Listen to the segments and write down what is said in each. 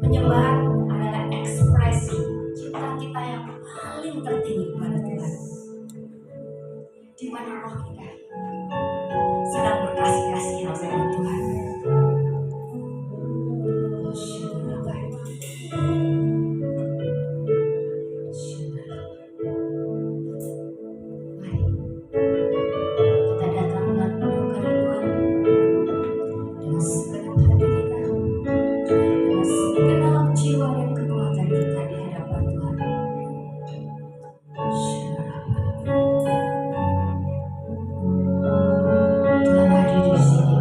Menyembah adalah ekspresi cinta kita yang paling tertinggi kepada Tuhan. Di mana roh kita sedang berkasih-kasihan sama Tuhan. Mari kita datang dengan penuh kerinduan, dengan segenap hati kita, dengan segenap jiwa dan kekuatan kita di hadapan Tuhan. Tuhan hadir di sini.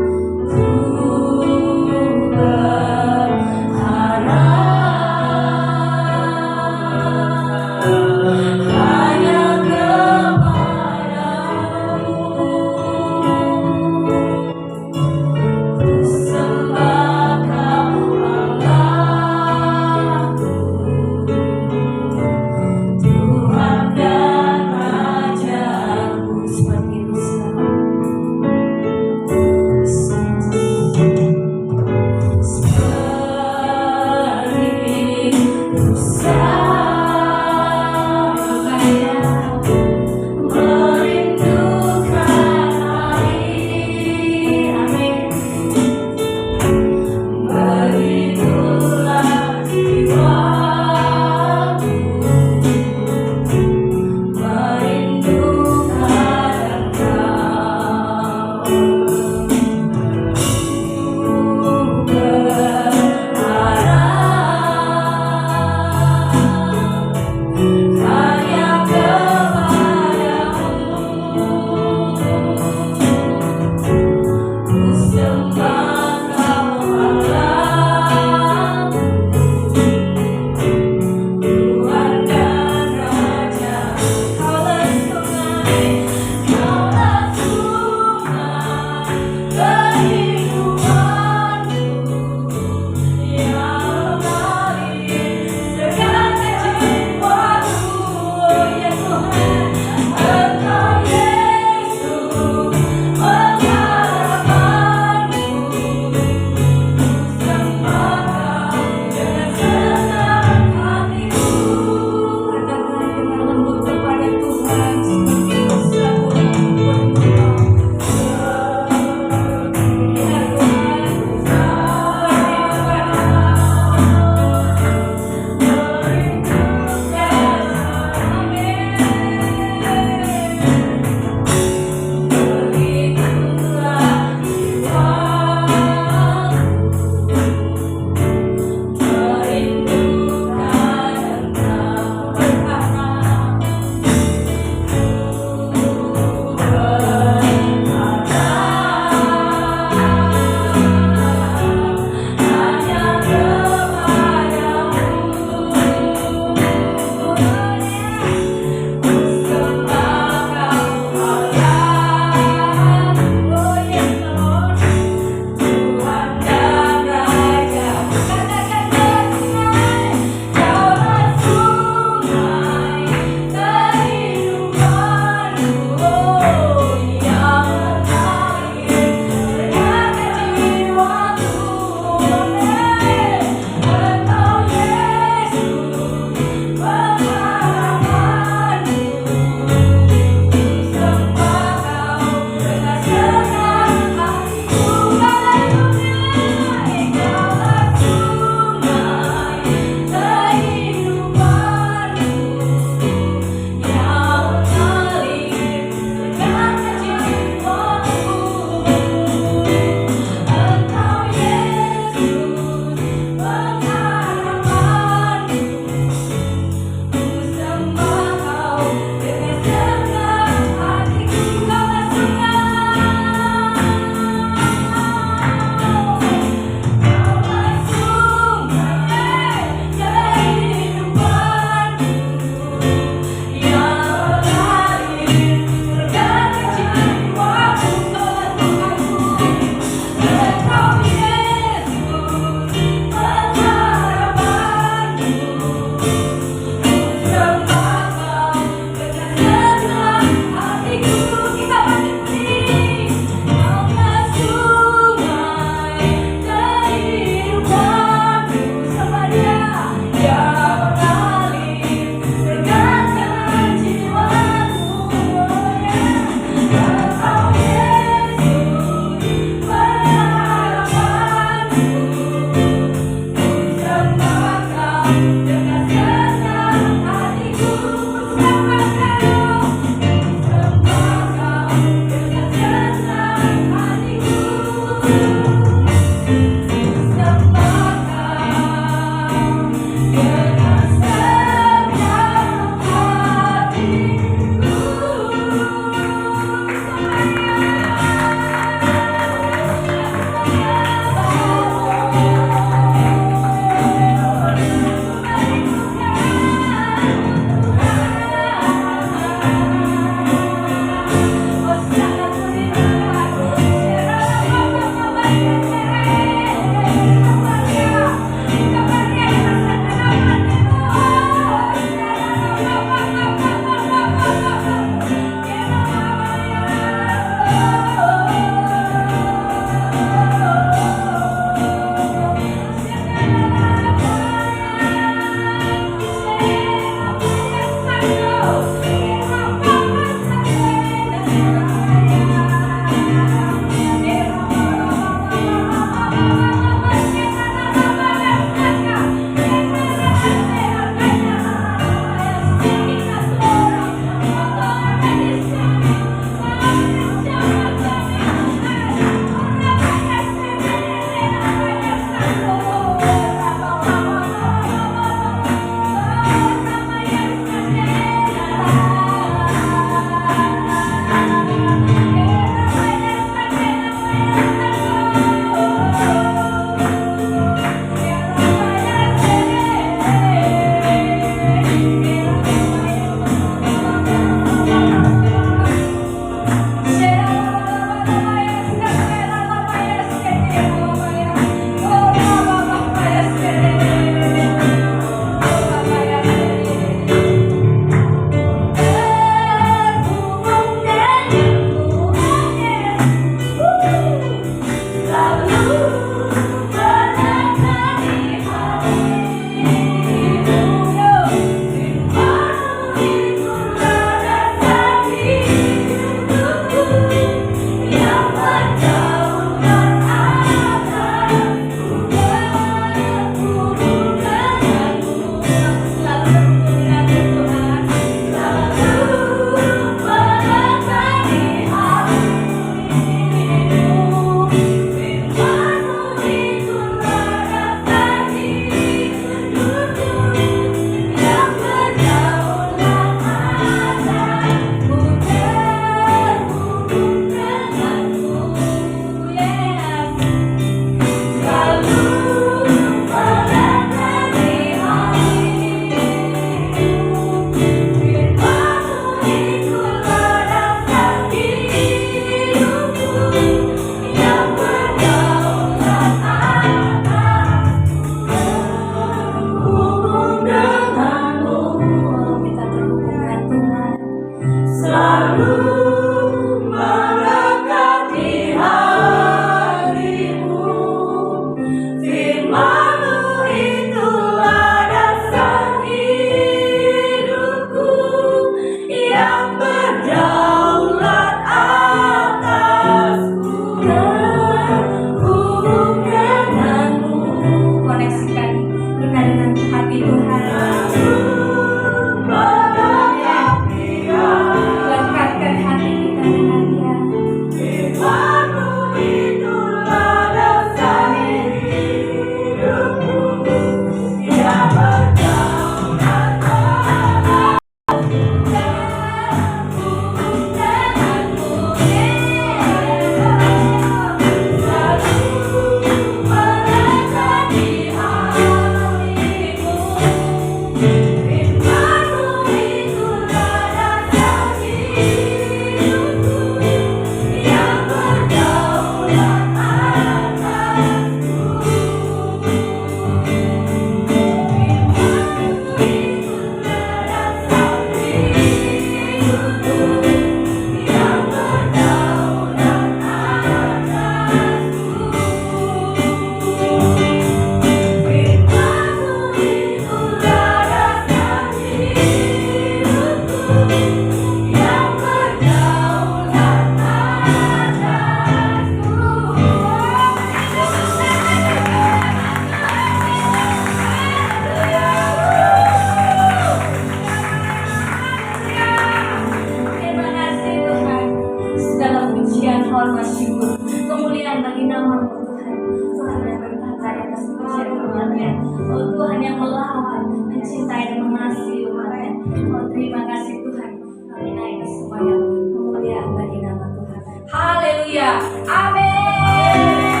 mencintai dan mengasihi umatnya. Oh, terima kasih Tuhan. Kami naikkan semuanya kemuliaan bagi nama Tuhan. Haleluya. Amin.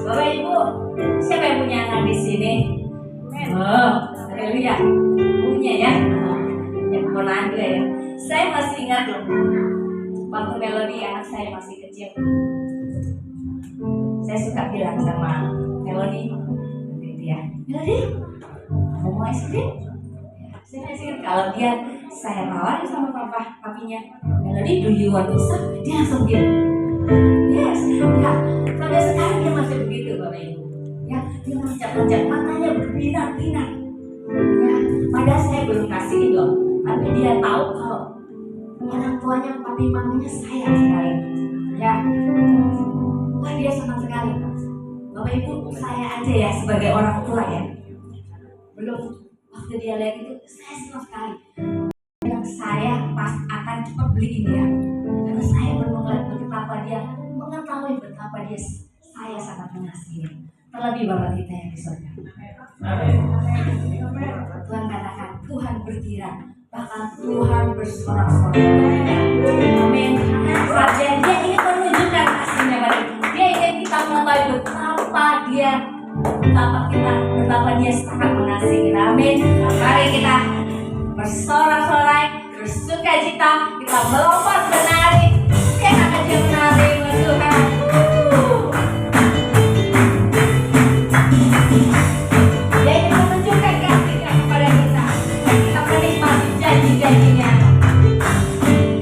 Bapak Ibu, siapa yang punya anak di sini? Oh, haleluya. Punya ya. Yang keponakan juga ya. Saya masih ingat loh, waktu Melody anak saya masih kecil, saya suka bilang sama Melody, Melody, kamu mau es krim? Saya masih ingat kalau saya tawarin sama papinya, Melody, do you want pizza? Dia langsung bilang, yes. Ya, sampai sekarang dia masih begitu, Bapak Ibu. Ya, dia loncat-loncat, matanya berbinar-binar. Ya, padahal saya belum kasih itu, tapi dia tahu kalau orang tuanya, papi mamanya sayang sekali. Ya, wah dia senang sekali. Bapak Ibu, saya aja ya sebagai orang tua ya, belum waktu dia lihat itu saya senang sekali. Bilang saya pas akan cepat beliin dia, karena saya belum melihat betapa dia mengetahui betapa dia saya sangat mengasihi. Terlebih Bapak kita yang di surga. Tuhan katakan, Tuhan berkira, bahkan Tuhan bersorak-sorak. Amin. Dia ingin menunjukkan kasihnya pada kita. Dia ingin kita mengetahui betapa dia sangat mengasihi kita. Amin. Mari kita bersorak-sorai, bersukacita, kita melompat menari. Dia akan dia menari Tuhan. Dia ingin menunjukkan kasihnya kepada kita. Kita menikmati janji-janjinya.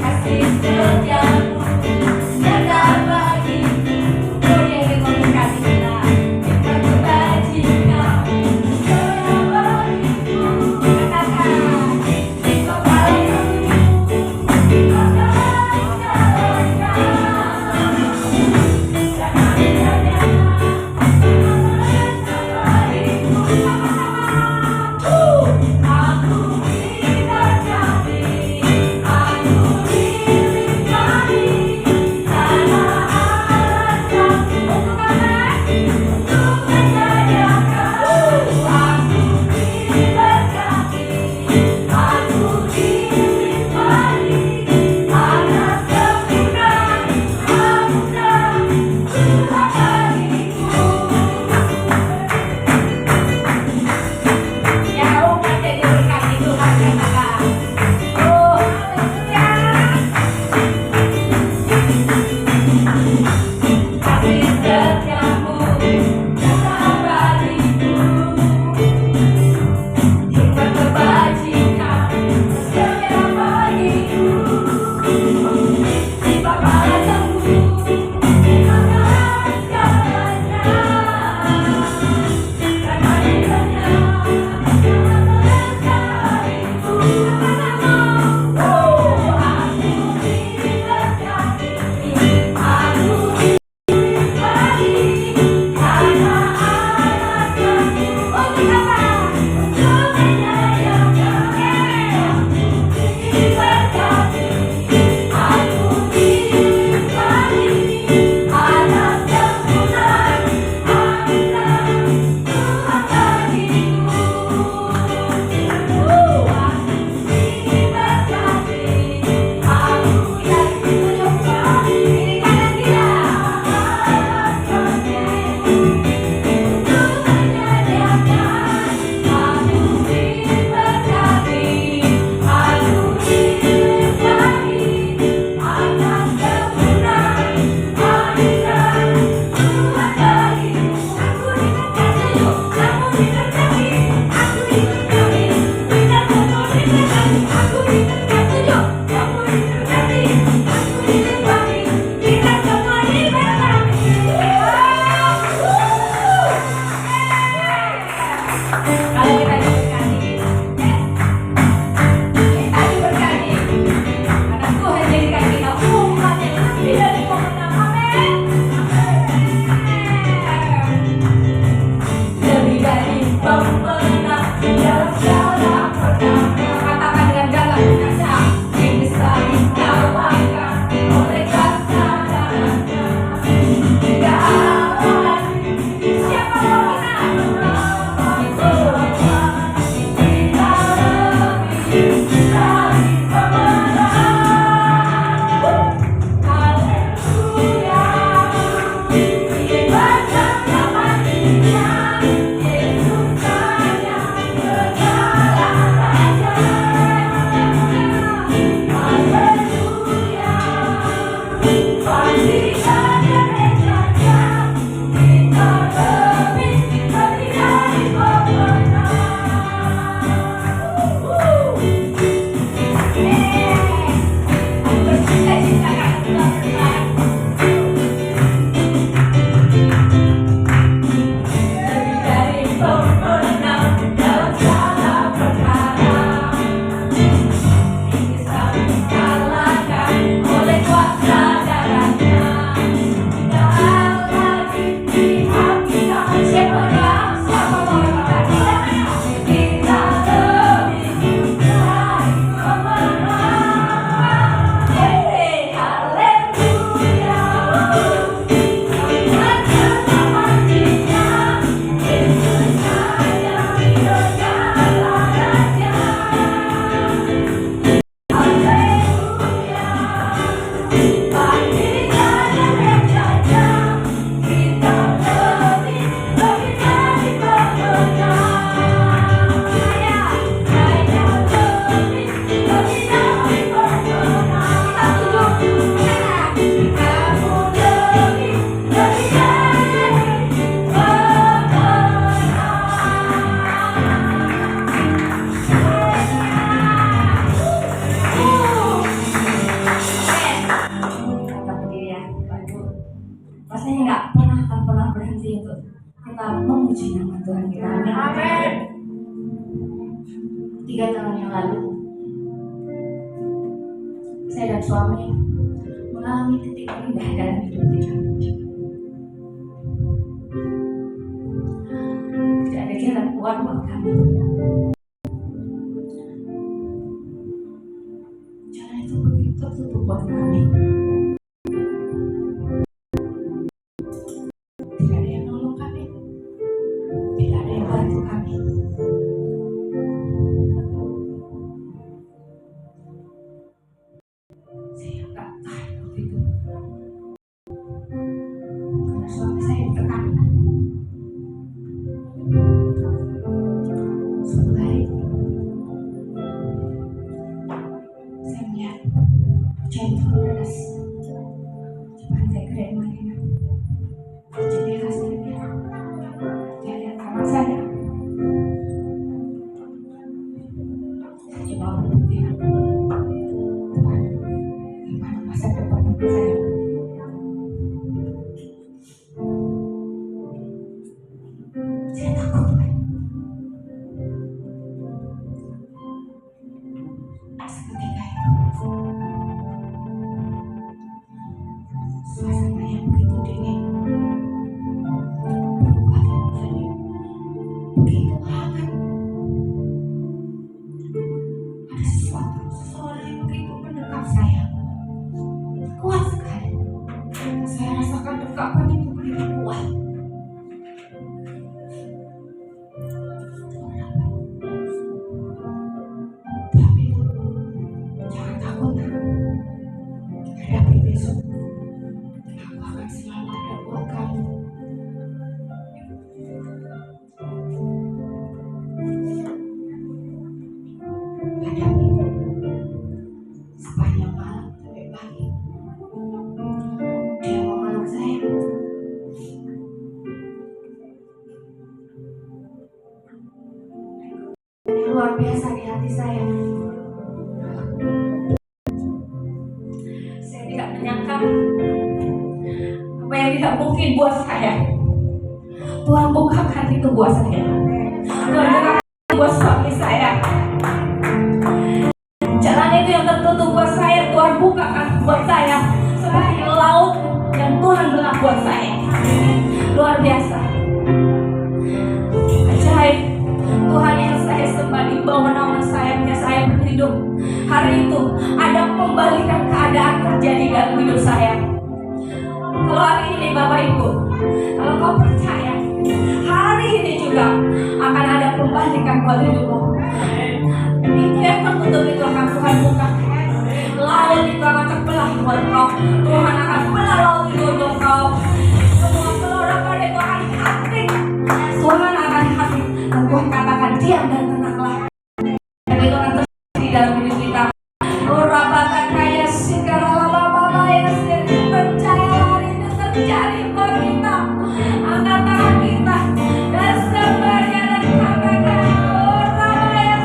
Kasih setiamu nyata bagi. Dia ingin memberkati kita. Kita kebajikan. Saya bagimu. Katakan. Haleluya. Rasanya nggak pernah akan pernah berhenti untuk kita memuji nama Tuhan kita. Amin. 3 tahun yang lalu, saya dan suami mengalami titik terendah dalam hidup kita. Tidak ada jalan keluar buat kami. Jalan itu begitu tertutup buat kami. Tidak ada yang nolong kami. Tidak ada yang bantu kami. Saya nggak tahan waktu itu. Karena suami saya ditekan. Suatu hari, saya melihat hujan turun deras di pantai Grand Marina. Jadi hasilnya dia lihat kamar saya. Saya coba membuktikan, Tuhan, gimana masa depan saya? Saya takut, Tuhan. Seketika itu, suasana yang begitu dingin berubah menjadi begitu hangat. Ada seseorang yang begitu mendekap saya, kuat sekali. Saya rasakan dekapan itu begitu kuat. Tapi jangan takut, hadapi besok. Aku akan selalu ada buat kamu. Hadapi sepanjang malam sampai pagi. Dia mau meluk saya. Yang luar biasa di hati saya. Saya tidak menyangka apa yang tidak mungkin buat saya, Tuhan bukakan itu buat saya. Tuhan bukakan itu buat suami saya. Jalan itu yang tertutup buat saya, Tuhan bukakan buat saya. Seperti laut yang Tuhan belah buat saya. Luar biasa. Ajaib. Tuhan yang saya sembah di bawah naungan sayapnya saya berhidup. Hari itu ada pembalikan keadaan terjadi dalam hidup saya. Kalau hari ini Bapak Ibu, kalau kau percaya, hari ini juga akan ada pembalikan buat hidupmu. Pintu yang tertutup itu akan Tuhan buka. Laut itu akan terbelah buat kau. Tuhan akan belah laut itu untuk kau. Semua kelurahan itu akan hati. Tuhan akan hati. Dan Tuhan katakan diam dan tenanglah. Dan itu akan terjadi dalam hidup kita. Urabatan kaya sikara baba ya percaya hari itu terjadi buat kita. Angkat tangan kita dan sebarnya dan katakan Urabaya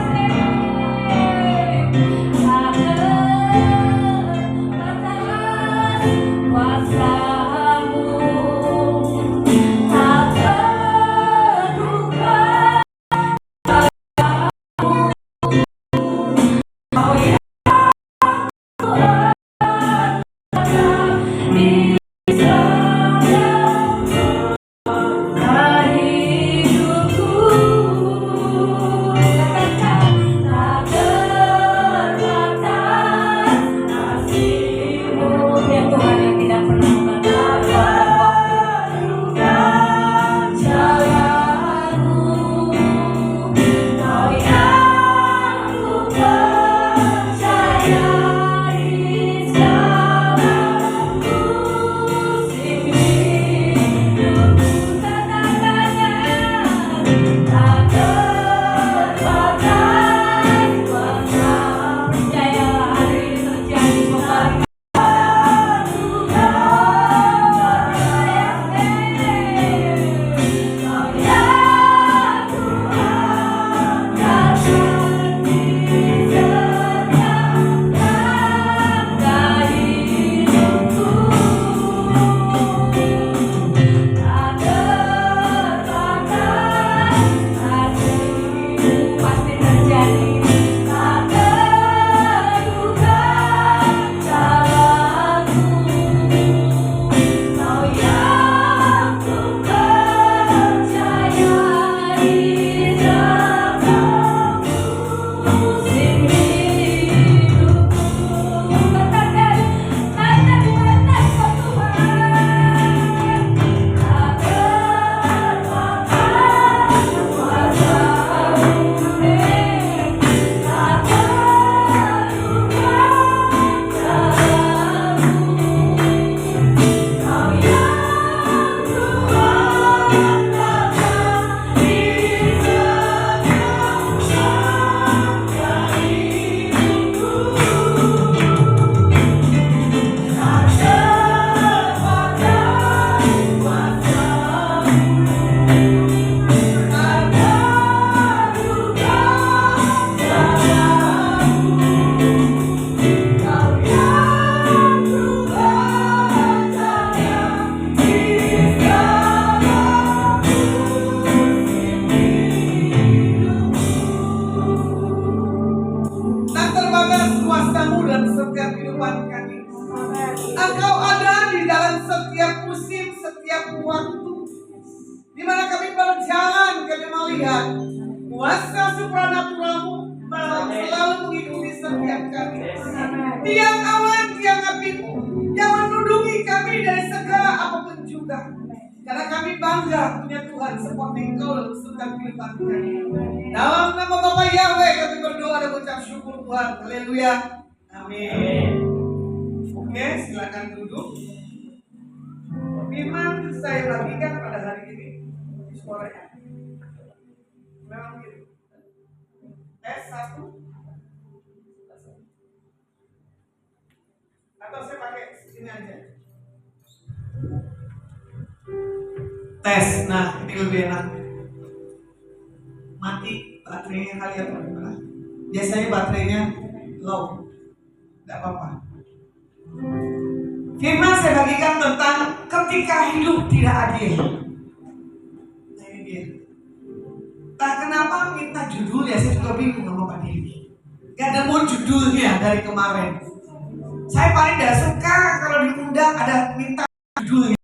kuasa Dalam nama Bapa Yahweh kami berdoa dan mengucap syukur Tuhan. Haleluya. Amin. Oke, silakan duduk. Firman saya bagikan pada hari ini di suaranya. Memang begitu. Tes 1. Atau saya pakai sini aja. Tes. Nah, ini lebih enak. Mati baterainya kali ya teman-teman. Biasanya baterainya low, tidak apa-apa. Firman saya bagikan tentang ketika hidup tidak adil. Nah ini dia. Nah kenapa minta judulnya? Saya juga bingung sama Pak Diri. Gak nemu judulnya dari kemarin. Saya paling tidak suka kalau diundang ada minta judulnya.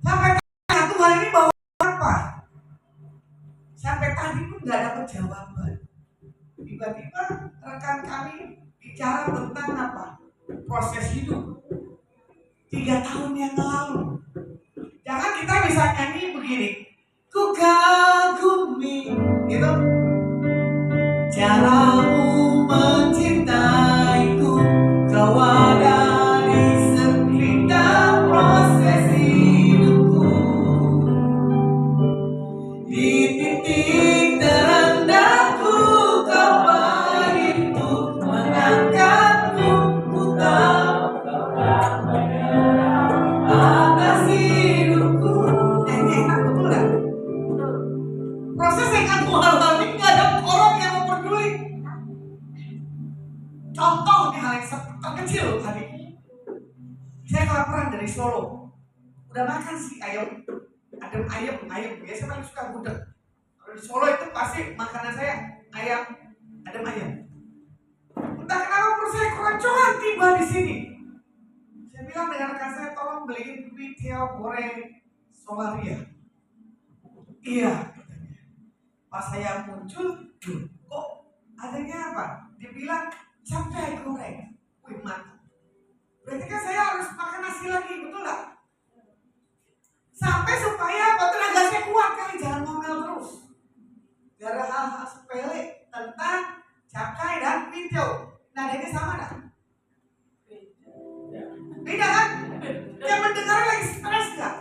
Sampai tanya Tuhan ini bawa apa? Sampai tadi pun nggak dapat jawaban. Tiba-tiba rekan kami bicara tentang apa? Proses hidup 3 tahun yang lalu. Jangan kita bisa nyanyi begini, ku kagumi, gitu. Caramu mencintaiku, kau ada di setiap proses hidupku. Di titik terendahku kau bagi untuk mengangkatku. Ku tahu kau tak menyerah atas hidupku. Ini enak betul gak? Proses yang aku alami gak ada orang yang mau peduli. Contoh nih hal yang terkecil tadi. Saya kelaparan dari Solo. Udah makan sih ayam. Adem ayam, biasa paling suka gudeg. Kalau di Solo itu pasti makanan saya ayam, adem ayam. Entah kenapa perut saya keroncongan tiba di sini. Saya bilang dengan rekan saya, tolong beliin kuih tiao goreng Solaria. Iya, katanya. Pas saya muncul, kok adanya apa? Dibilang cabai goreng. Wih mantap. Berarti kan saya harus makan nasi lagi, betul nggak? Sampai supaya apa, tenaga saya kuat kali, jangan ngomel terus. Gak ada hal-hal sepele tentang cakai dan video. Nah ini sama gak? Beda kan? Yang mendengar lagi stres gak?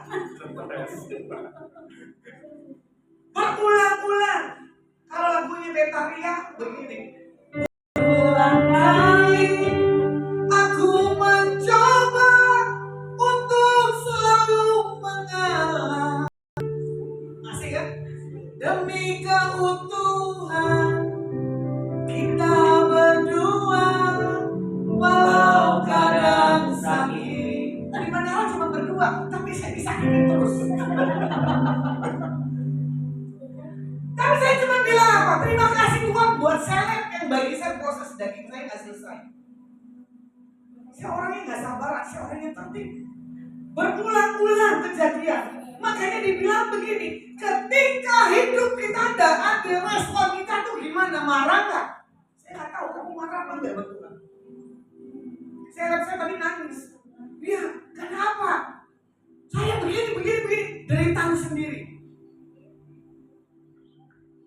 Berulang-ulang. Kalau lagunya Betaria begini. Berulang kali aku mencoba untuk selalu mengalah. Masih kan? Demi keutuhan kita berdua, walau kadang sakit. Tadi padahal cuma berdua, tapi saya disakitin terus. Tapi saya cuma bilang apa? Terima kasih Tuhan buat seleb yang bagi saya proses daging saya nggak selesai. Saya orangnya nggak sabaran, saya orangnya tertib. Berulang-ulang kejadian. Makanya dibilang begini, ketika hidup kita tidak ada, respon kita tuh gimana? Marah nggak? Saya nggak tahu kamu marah apa enggak betulan. Saya tadi nangis. Dia, kenapa? Saya begini, derita sendiri.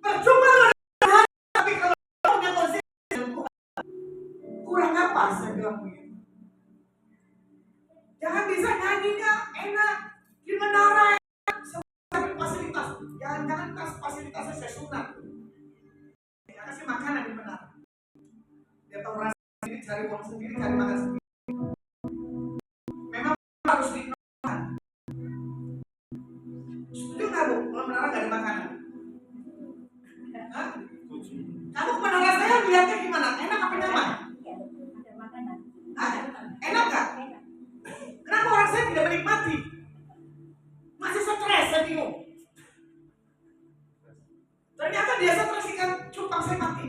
Percuma lo tapi kalau punya konsep kurang apa? Saya bilang begitu. Jangan bisa nyanyi nggak enak di menara sampai fasilitas. Jangan tas fasilitasnya saya sunat. Saya kasih makanan di menara. Dia tahu rasa sendiri, cari uang sendiri, cari makan sendiri. Memang harus diingatkan. Setuju nggak Bu? Kalau menara nggak ada makanan? Hah? Kamu ke menara saya lihatnya gimana? Enak apa nyaman? Hah? Enak nggak? Kenapa orang saya tidak menikmati? Masih stres, saya bingung. Ternyata dia stres ikan cupang saya mati.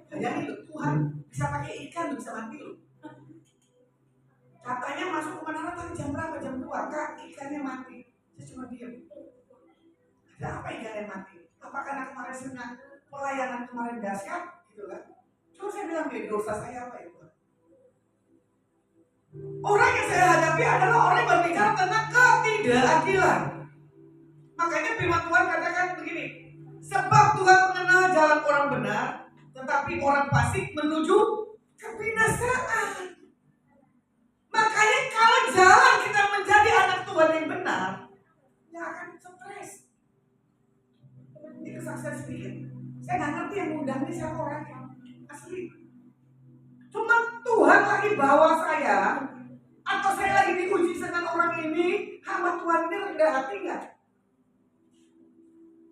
Bayangin loh, Tuhan bisa pakai ikan bisa mati loh. Katanya masuk ke menara tadi jam berapa? Jam 2, Kak, ikannya mati. Saya cuma diam. Ada apa ikannya mati? Apa karena kemarin senang pelayanan kemarin dahsyat? Gitu kan? Cuma saya bilang, dosa saya apa itu? Orang yang saya hadapi adalah orang yang berbicara tentang ketidakadilan. Makanya firman Tuhan katakan begini, sebab Tuhan mengenal jalan orang benar, tetapi orang fasik menuju kebinasaan. Makanya kalau jalan kita menjadi anak Tuhan yang benar, ya akan stres. Ini kesaksian sedikit. Saya nggak ngerti yang undang ini siapa orangnya. Asli. Cuma Tuhan lagi bawa saya, atau saya lagi diuji dengan orang ini, hamba Tuhan ini rendah hati nggak?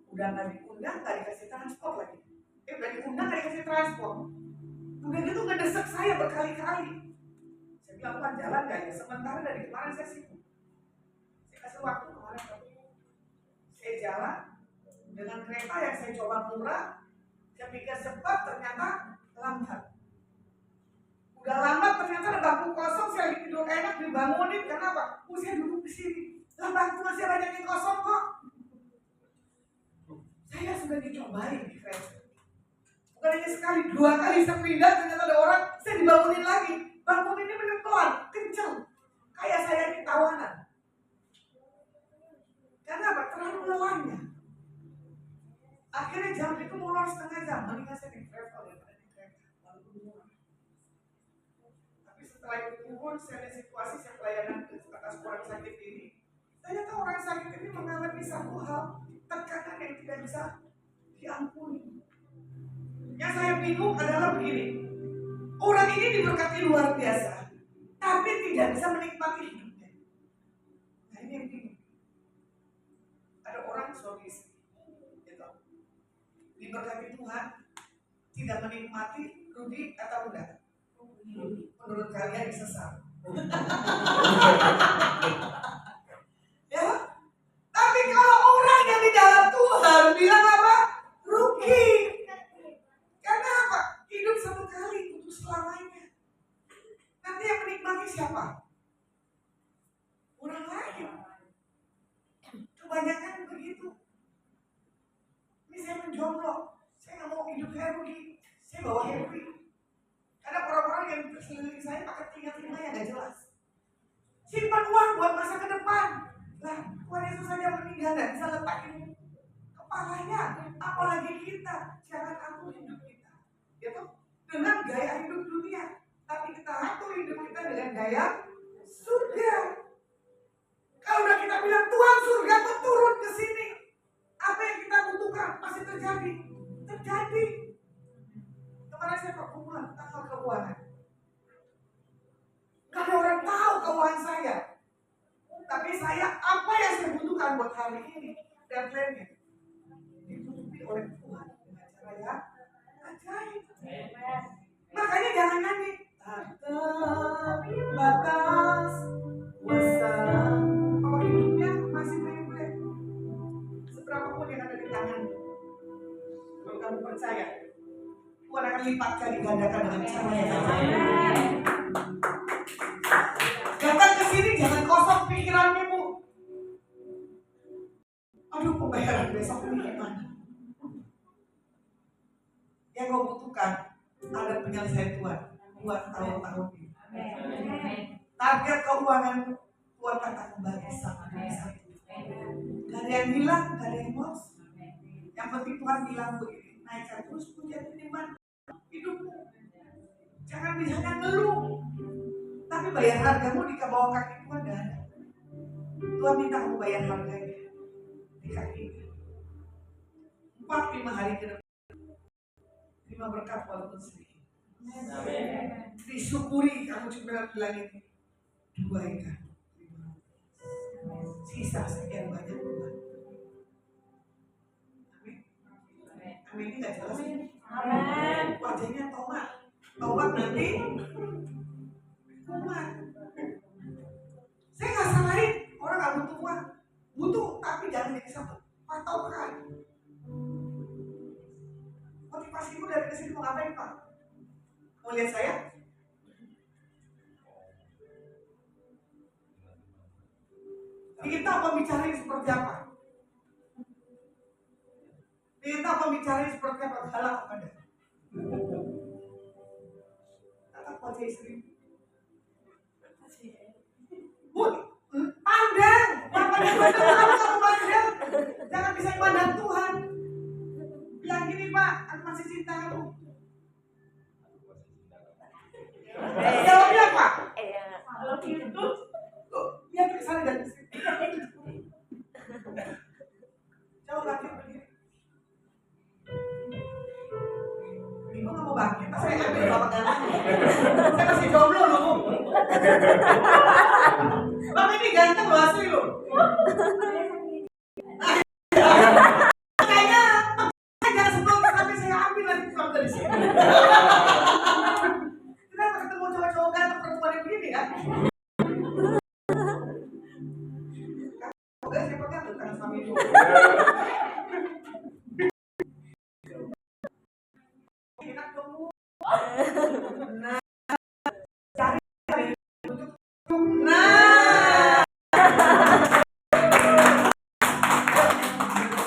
Udah nggak diundang, nggak dikasih transport lagi. Udah diundang, nggak dikasih transport. Udah gitu ngedesek saya berkali-kali. Saya bilang, Tuhan jalan nggak ya? Sementara dari kemarin saya sibuk. Saya kasih waktu kemarin. Saya jalan dengan kereta yang saya coba murah. Saya pikir cepat, ternyata lambat. Udah lambat, ternyata ada bangku kosong. Saya lagi tidur enak, dibangunin. Kenapa? Saya duduk di sini. Lah bangku masih banyak yang kosong kok. Saya sudah dicobain di kereta. Bukan hanya sekali, 2 kali saya pindah, ternyata ada orang, saya dibangunin lagi. Bangun ini benar pelan, kencang. Kayak saya di tawanan. Karena apa? Terlalu lelahnya. Akhirnya jam itu molor setengah jam. Mendingan saya di travel daripada di kereta. Lalu murah. Tapi setelah itu turun, saya lihat situasi, saya pelayanan atas orang sakit ini. Ternyata orang sakit ini mengalami satu hal, tekanan yang tidak bisa diampuni. Yang saya bingung adalah begini. Orang ini diberkati luar biasa, tapi tidak bisa menikmati hidupnya. Nah ini yang bingung. Ada orang suami istri, gitu. Diberkati Tuhan, tidak menikmati, rugi atau enggak? Menurut kalian sesat. Ya, tapi kalau orang yang di dalam Tuhan bilang apa? Rugi. Karena apa? Hidup satu kali untuk selamanya. Nanti yang menikmati siapa? Orang lain. Kebanyakan begitu. Ini saya menjomblo. Saya nggak mau hidup saya rugi. Saya bawa happy. Karena orang-orang yang sekeliling saya pakai telinga-telinga yang nggak jelas. Simpan uang buat masa yang saya butuhkan buat hari ini dan plannya ditutupi oleh Tuhan dengan cara yang ajaib. Makanya jangan nyanyi batas kuasa. Kalau hidupnya masih boleh seberapa pun yang ada di tangan, kalau kamu percaya Tuhan akan lipat kali gandakan dengan cara yang ajaib. Datang ke sini jangan kosong pikirannya, Bu. Aduh, pembayaran besok ini gimana? Yang kau butuhkan ada penyelesaian Tuhan buat tahun-tahun ini. Target keuangan Tuhan kata kembali sama besar. Gak ada yang hilang, gak ada yang bos. Yang penting Tuhan bilang begini, naikkan terus pujian firman hidupmu. Jangan bisa ngeluh, tapi bayar hargamu di bawah kaki Tuhan gak ada. Tuhan minta kamu bayar harganya di kaki. 4-5 hari ke depan, terima berkat walaupun sedikit. Disyukuri kamu cuma bilang ini 2 ikan, 5 sisa sekian banyak Tuhan. Amin. Amin ini nggak jelas ini. Wajahnya tomat nanti tomat. Saya nggak salahin orang nggak butuh uang, butuh tapi jangan jadi satu patokan. Motivasimu dari kesini mau ngapain Pak? Mau lihat saya? Kita pembicaraan seperti apa? Kita pembicaraan seperti apa? Galak kepada kata wajah istri. Bu, pandang. Bapak dan Ibu kamu pandang. Jangan bisa pandang Tuhan. Bilang gini Pak, aku masih cinta kamu. Jawabnya apa? Lihat ke sana dan kesini. Jauh lagi berdiri. Ibu nggak mau bangkit, saya ambil bapak ganti. Saya masih jomblo loh, Bu. Bapak ini ganteng loh, asli loh. Makanya, jangan sebelum sampai saya ambil lagi pulang dari sini. Kenapa ketemu cowok-cowok ganteng perempuan yang begini kan? Oke, saya pegang tangan suami itu. Enak dong, Bu. Nah, cari untuk nah.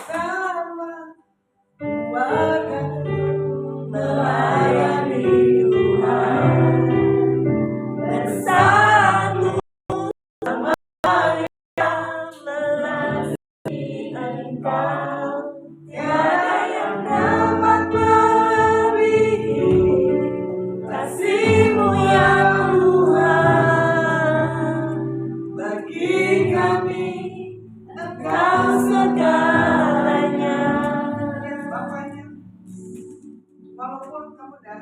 Sama keluarga melayani Tuhan bersatu sama yang melasi Engkau. Tiada yang dapat melebihi kasih-Mu ya Tuhan. Bagi kami Engkau segalanya. Lihat bapaknya, walaupun kamu dah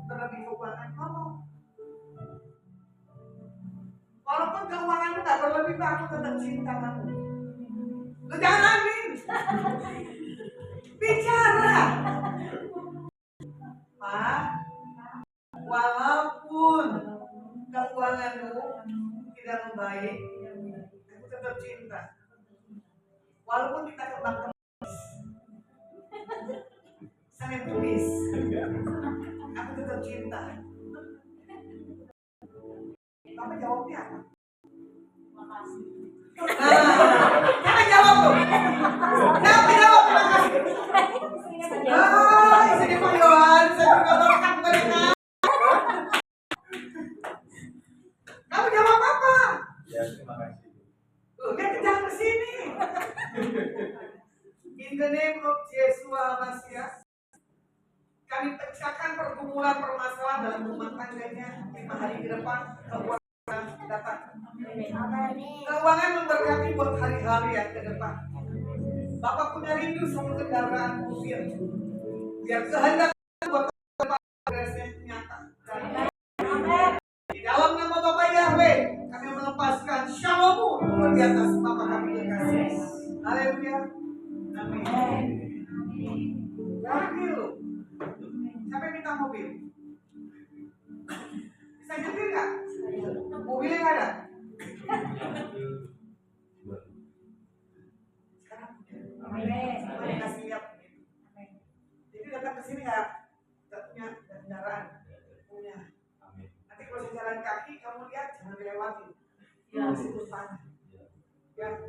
berlebih keuangan kamu, walaupun keuanganmu tak berlebih, aku tetap cinta kamu. Lu jangan amin. Bicara. Pak, walaupun keuanganmu tidak membaik, aku tetap cinta. Walaupun kita kembang kemis, Senin Kemis, aku tetap cinta. Bapak jawabnya apa? Makasih. Jangan jawab tuh. Jangan jawab terima kasih. Sini Pak Yohan, saya berkata mereka. Kamu jawab apa? Ya, terima kasih. Dia kejar ke sini. In the name of Yeshua Mashiach, kami pecahkan pergumulan permasalahan dalam rumah tangganya 5 hari ke depan. Keuangan datang. Keuangan memberkati buat hari-hari yang ke depan. Bapak punya rindu sama kendaraan mobil. Biar kehendak buat progresnya nyata. Di dalam nama Bapak Yahweh, kami melepaskan Shalom-Mu di atas Bapak kami yang kasih.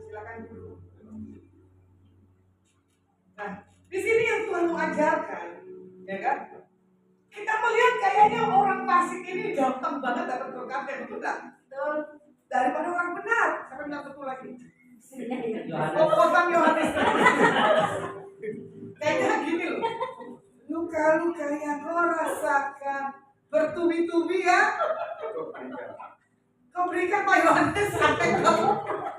Silakan dulu. Nah, di sini yang Tuhan mau ajarkan, ya kan? Kita melihat kayaknya orang fasik ini gampang banget dapat berkat, betul nggak? Daripada orang benar. Siapa yang bilang betul lagi? Oh, khotbah Yohanes. Kayaknya gini loh. Luka-luka yang kau rasakan bertubi-tubi ya. Kau berikan Pak Yohanes sampai kamu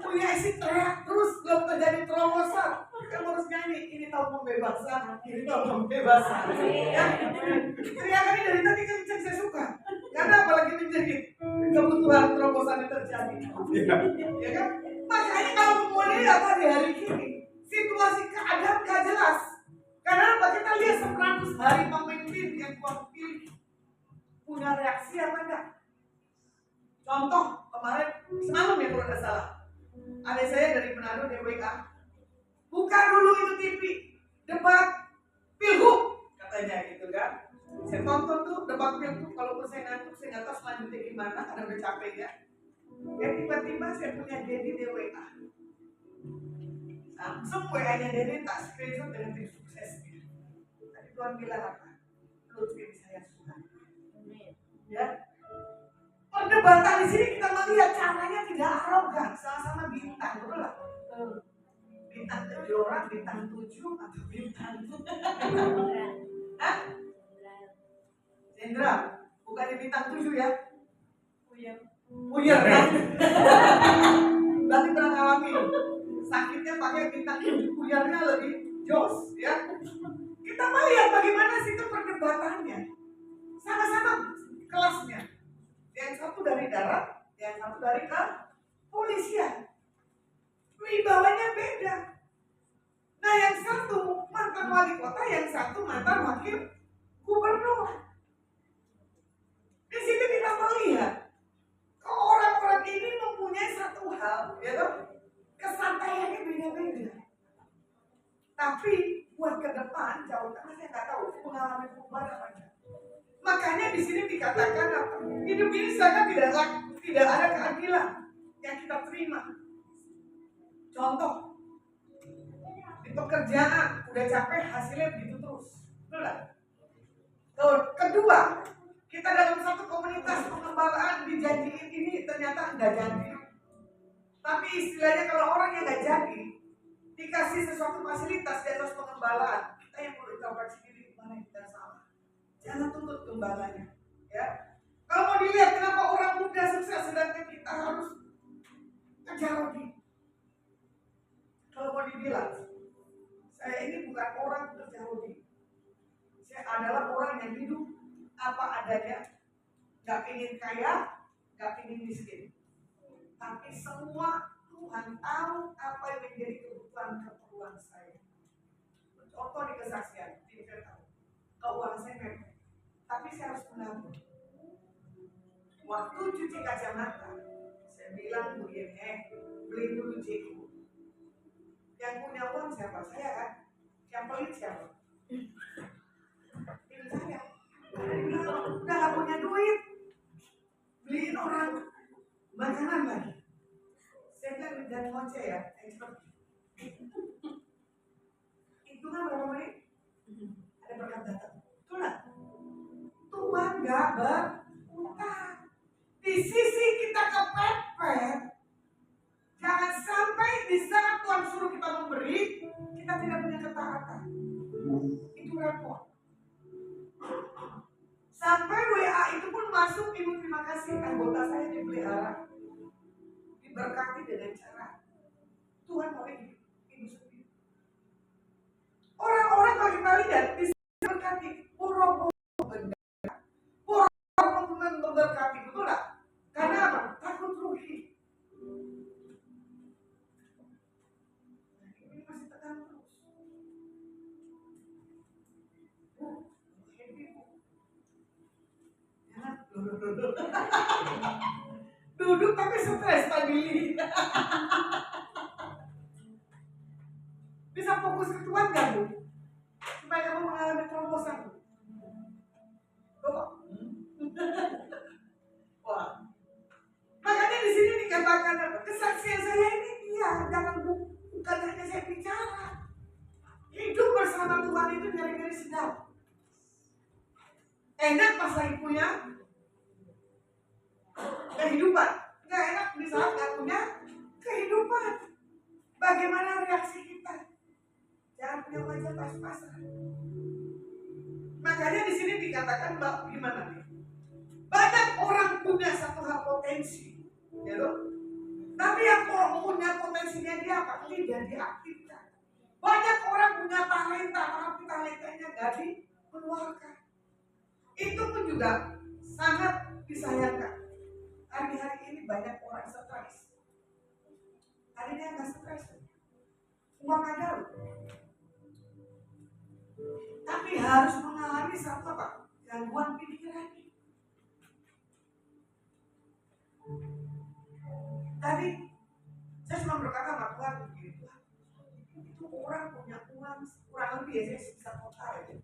punya isi teriak terus belum terjadi terobosan. Kamu harus nyanyi, ini tahun pembebasan, ini tahun pembebasan. Ya, teriakan ini dari tadi kan saya suka. Karena apalagi menjadi kebutuhan terobosan yang terjadi. Ya kan? Makanya kalau mulai apa di hari ini, situasi keadaan gak jelas. Karena apa? Kita lihat 100 hari pemimpin yang Tuhan pilih punya reaksi apa enggak? Contoh kemarin semalam ya kalau tidak salah, ada saya dari Manado di WA, buka dulu itu TV, debat pilgub katanya gitu kan. Saya tonton tuh debat pilgub, kalau saya ngantuk saya nggak tahu selanjutnya gimana, karena udah capek ya. Ya tiba-tiba saya punya Dedi di WA, langsung WA-nya Dedi tak screenshot dengan tim suksesnya. Tadi Tuhan bilang apa? Lu tim saya suka. Ya. Perdebatan di sini kita melihat caranya tidak arogan, sama-sama bintang, betul lah. Bintang 7 orang, bintang 7 atau bintang Hah? Jenderal, bukan bintang 7 ya? Puyer kan? Berarti pernah ngalami sakitnya pakai bintang 7, puyernya lebih jos ya. Kita melihat bagaimana sih itu perdebatannya, sama-sama kelasnya. Yang satu dari darat, yang satu dari kepolisian. Wibawanya beda. Nah, yang satu mantan wali kota, yang satu mantan wakil gubernur. Di situ kita melihat orang-orang ini mempunyai satu hal, ya toh, kesantaiannya beda-beda. Tapi buat ke depan, jauh tengah saya nggak tahu pengalaman perubahan apa enggak. Makanya di sini dikatakan apa? Hidup ini sangat tidak ada keadilan yang kita terima. Contoh, di pekerjaan udah capek hasilnya begitu terus, betul nggak? Kedua, kita dalam satu komunitas pengembalaan dijanjiin ini ternyata nggak jadi. Tapi istilahnya kalau orang yang nggak jadi dikasih sesuatu fasilitas di atas pengembalaan, kita yang perlu introspeksi diri mana yang kita salah. Jangan tuntut gembalanya, ya. Kalau mau dilihat kenapa orang muda sukses sedangkan kita harus kejar lagi. Kalau mau dibilang, saya ini bukan orang kerja lagi. Saya adalah orang yang hidup apa adanya, nggak ingin kaya, nggak ingin miskin. Tapi semua Tuhan tahu apa yang menjadi kebutuhan saya. Contoh di kesaksian, saya tahu keuangan saya mepet. Tapi saya harus menabung. Waktu cuci kacamata, saya bilang begini, beli dulu Jeko. Yang punya uang siapa? Saya kan. Yang pelit siapa? Ini saya. Udah gak punya duit, beliin orang makanan lagi. Saya bilang dan ngoceh ya, cepet. Itu kan berapa menit? Ada berkat datang. Betul gak? Tuhan gak berutang. Di sisi kita kepepet, jangan sampai di saat Tuhan suruh kita memberi, kita tidak punya ketaatan. Itu repot. Sampai WA itu pun masuk, ibu terima kasih anggota saya dipelihara, diberkati dengan cara Tuhan boleh ibu sendiri. Orang-orang kalau kita lihat bisa berkati, pura-pura memberkati, betul gak? Karena apa? Takut rugi. Nah, ini masih tekan terus. Duduk tapi stres tadi. Bisa fokus ke Tuhan gak, Bu? Supaya kamu mengalami terobosan. Coba. Wah. Makanya di sini dikatakan apa? Kesaksian saya ini, iya, jangan sedap. Enak pas lagi punya kehidupan. Nggak enak di saat nggak punya kehidupan. Bagaimana reaksi kita? Jangan punya wajah pas-pasan. Makanya di sini dikatakan bahwa gimana nih? Banyak orang punya satu hal potensi, ya loh. Tapi yang punya potensinya dia apa? Tidak diaktifkan. Banyak orang punya talenta, tapi talentanya nggak dikeluarkan. Itu pun juga sangat disayangkan. Hari-hari ini banyak orang stres. Hari ini nggak stres, uang ada loh. Tapi harus mengalami satu apa? Gangguan pikiran. Tadi saya cuma berkata sama Tuhan begini, Tuhan, itu orang punya uang kurang lebih ya saya bisa total ya.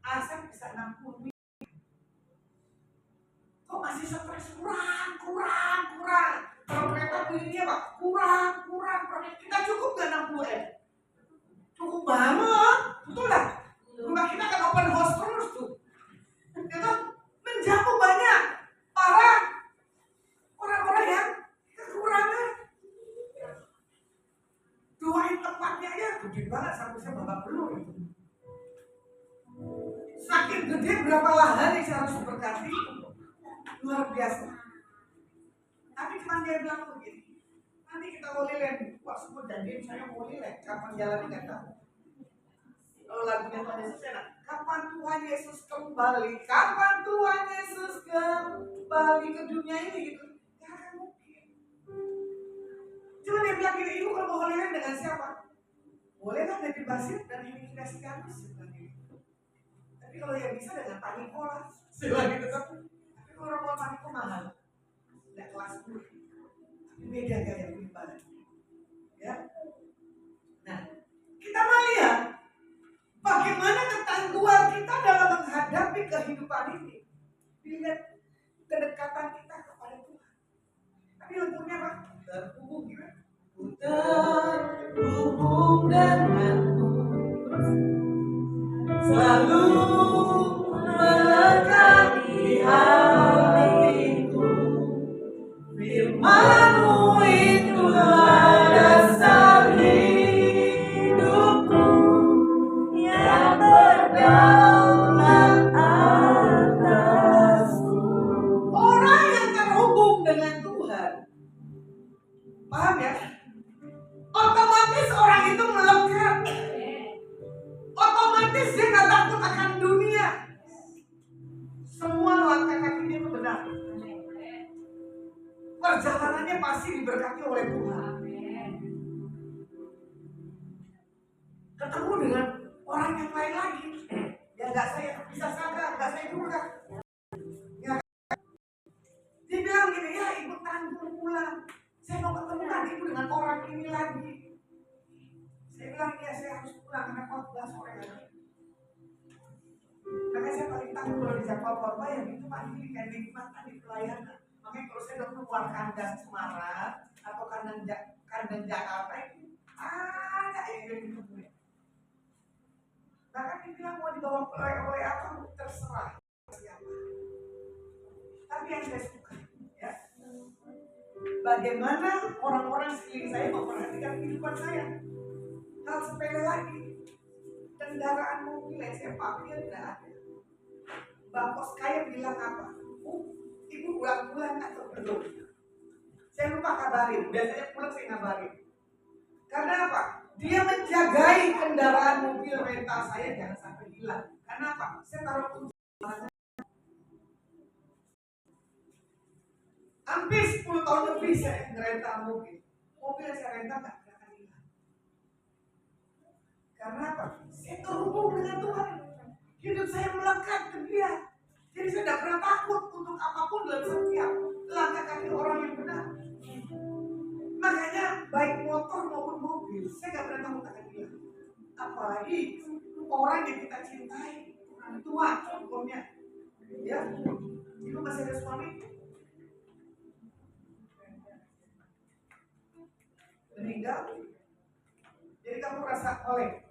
Asep bisa 60 miliar. Kok masih stres? Kurang. Kalau kereta belinya Pak, kurang. Kita cukup nggak 60 M? Cukup banget, betul lah. Rumah kita kan open house terus tuh. Itu menjamu banyak parah orang-orang yang kekurangan. Doain tempatnya aja gede banget sampai saya babak belur itu. Saking gede berapa lahan yang saya harus berkati, luar biasa. Tapi cuma dia bilang begini, nanti kita Holy Land, wah semua janjiin saya Holy Land, kapan jalannya nggak tahu. Kalau lagunya Tuhan Yesus enak, kapan Tuhan Yesus kembali, kapan Tuhan Yesus kembali ke dunia ini gitu, ya akan mungkin. Cuma dia bilang gini, ibu kalau mau Holy Land dengan siapa? Boleh kan dari Basir dan imigrasi kampus gitu. Tapi kalau yang bisa dengan Paniko lah, sila gitu kan. Tapi kalau mau Paniko mahal, tidak kelas 10. Tapi beda gaya pribadi. Ya. Nah, kita mau lihat bagaimana ketangguhan kita dalam menghadapi kehidupan ini. Lihat kedekatan kita kepada Tuhan. Tapi untungnya apa? Terhubung gitu. Terhubung denganmu, selalu melekat di hatiku. Firman-Mu itulah dasar hidupku yang berdaulat atasku. Orang yang terhubung dengan Tuhan, paham ya? Otomatis orang itu melekat. Otomatis dia gak takut akan dunia. Semua langkah kakinya itu benar. Perjalanannya pasti diberkati oleh Tuhan. Ketemu dengan orang yang lain lagi, ya gak saya bisa sangka, gak saya duga. Ya, dia bilang gini, ya ibu tanggung pulang. Saya mau ketemu kan ibu dengan orang ini lagi. Saya bilang ya saya harus pulang karena khotbah sore hari. Makanya saya paling takut kalau di Jakarta yang itu Pak ini kayak nikmatan di pelayanan. Makanya kalau saya udah keluar kandang Semarang atau kandang Jakarta itu ada yang gitu. Bahkan dibilang mau dibawa oleh apa terserah siapa. Tapi yang saya suka ya, bagaimana orang-orang sekeliling saya memperhatikan kehidupan saya. Hal sepele lagi, kendaraan mobil yang saya pakai tidak ada. Mbak Pos kaya bilang apa? Ibu pulang atau belum? Saya lupa kabarin, biasanya pulang saya ngabarin. Karena apa? Dia menjagai kendaraan mobil rental saya jangan sampai hilang. Karena apa? Saya taruh kunci. Hampir 10 tahun lebih saya ngerental mobil. Mobil yang saya rental nggak akan hilang. Karena apa? Saya terhubung dengan Tuhan. Hidup saya melekat ke Dia. Jadi saya tidak pernah takut untuk apapun dalam setiap langkah kaki orang yang benar. Makanya baik motor maupun mobil, saya nggak pernah takut akan Dia. Apalagi orang yang kita cintai, orang tua contohnya. Ya, itu masih ada suami. Meninggal. Jadi kamu rasa oleh.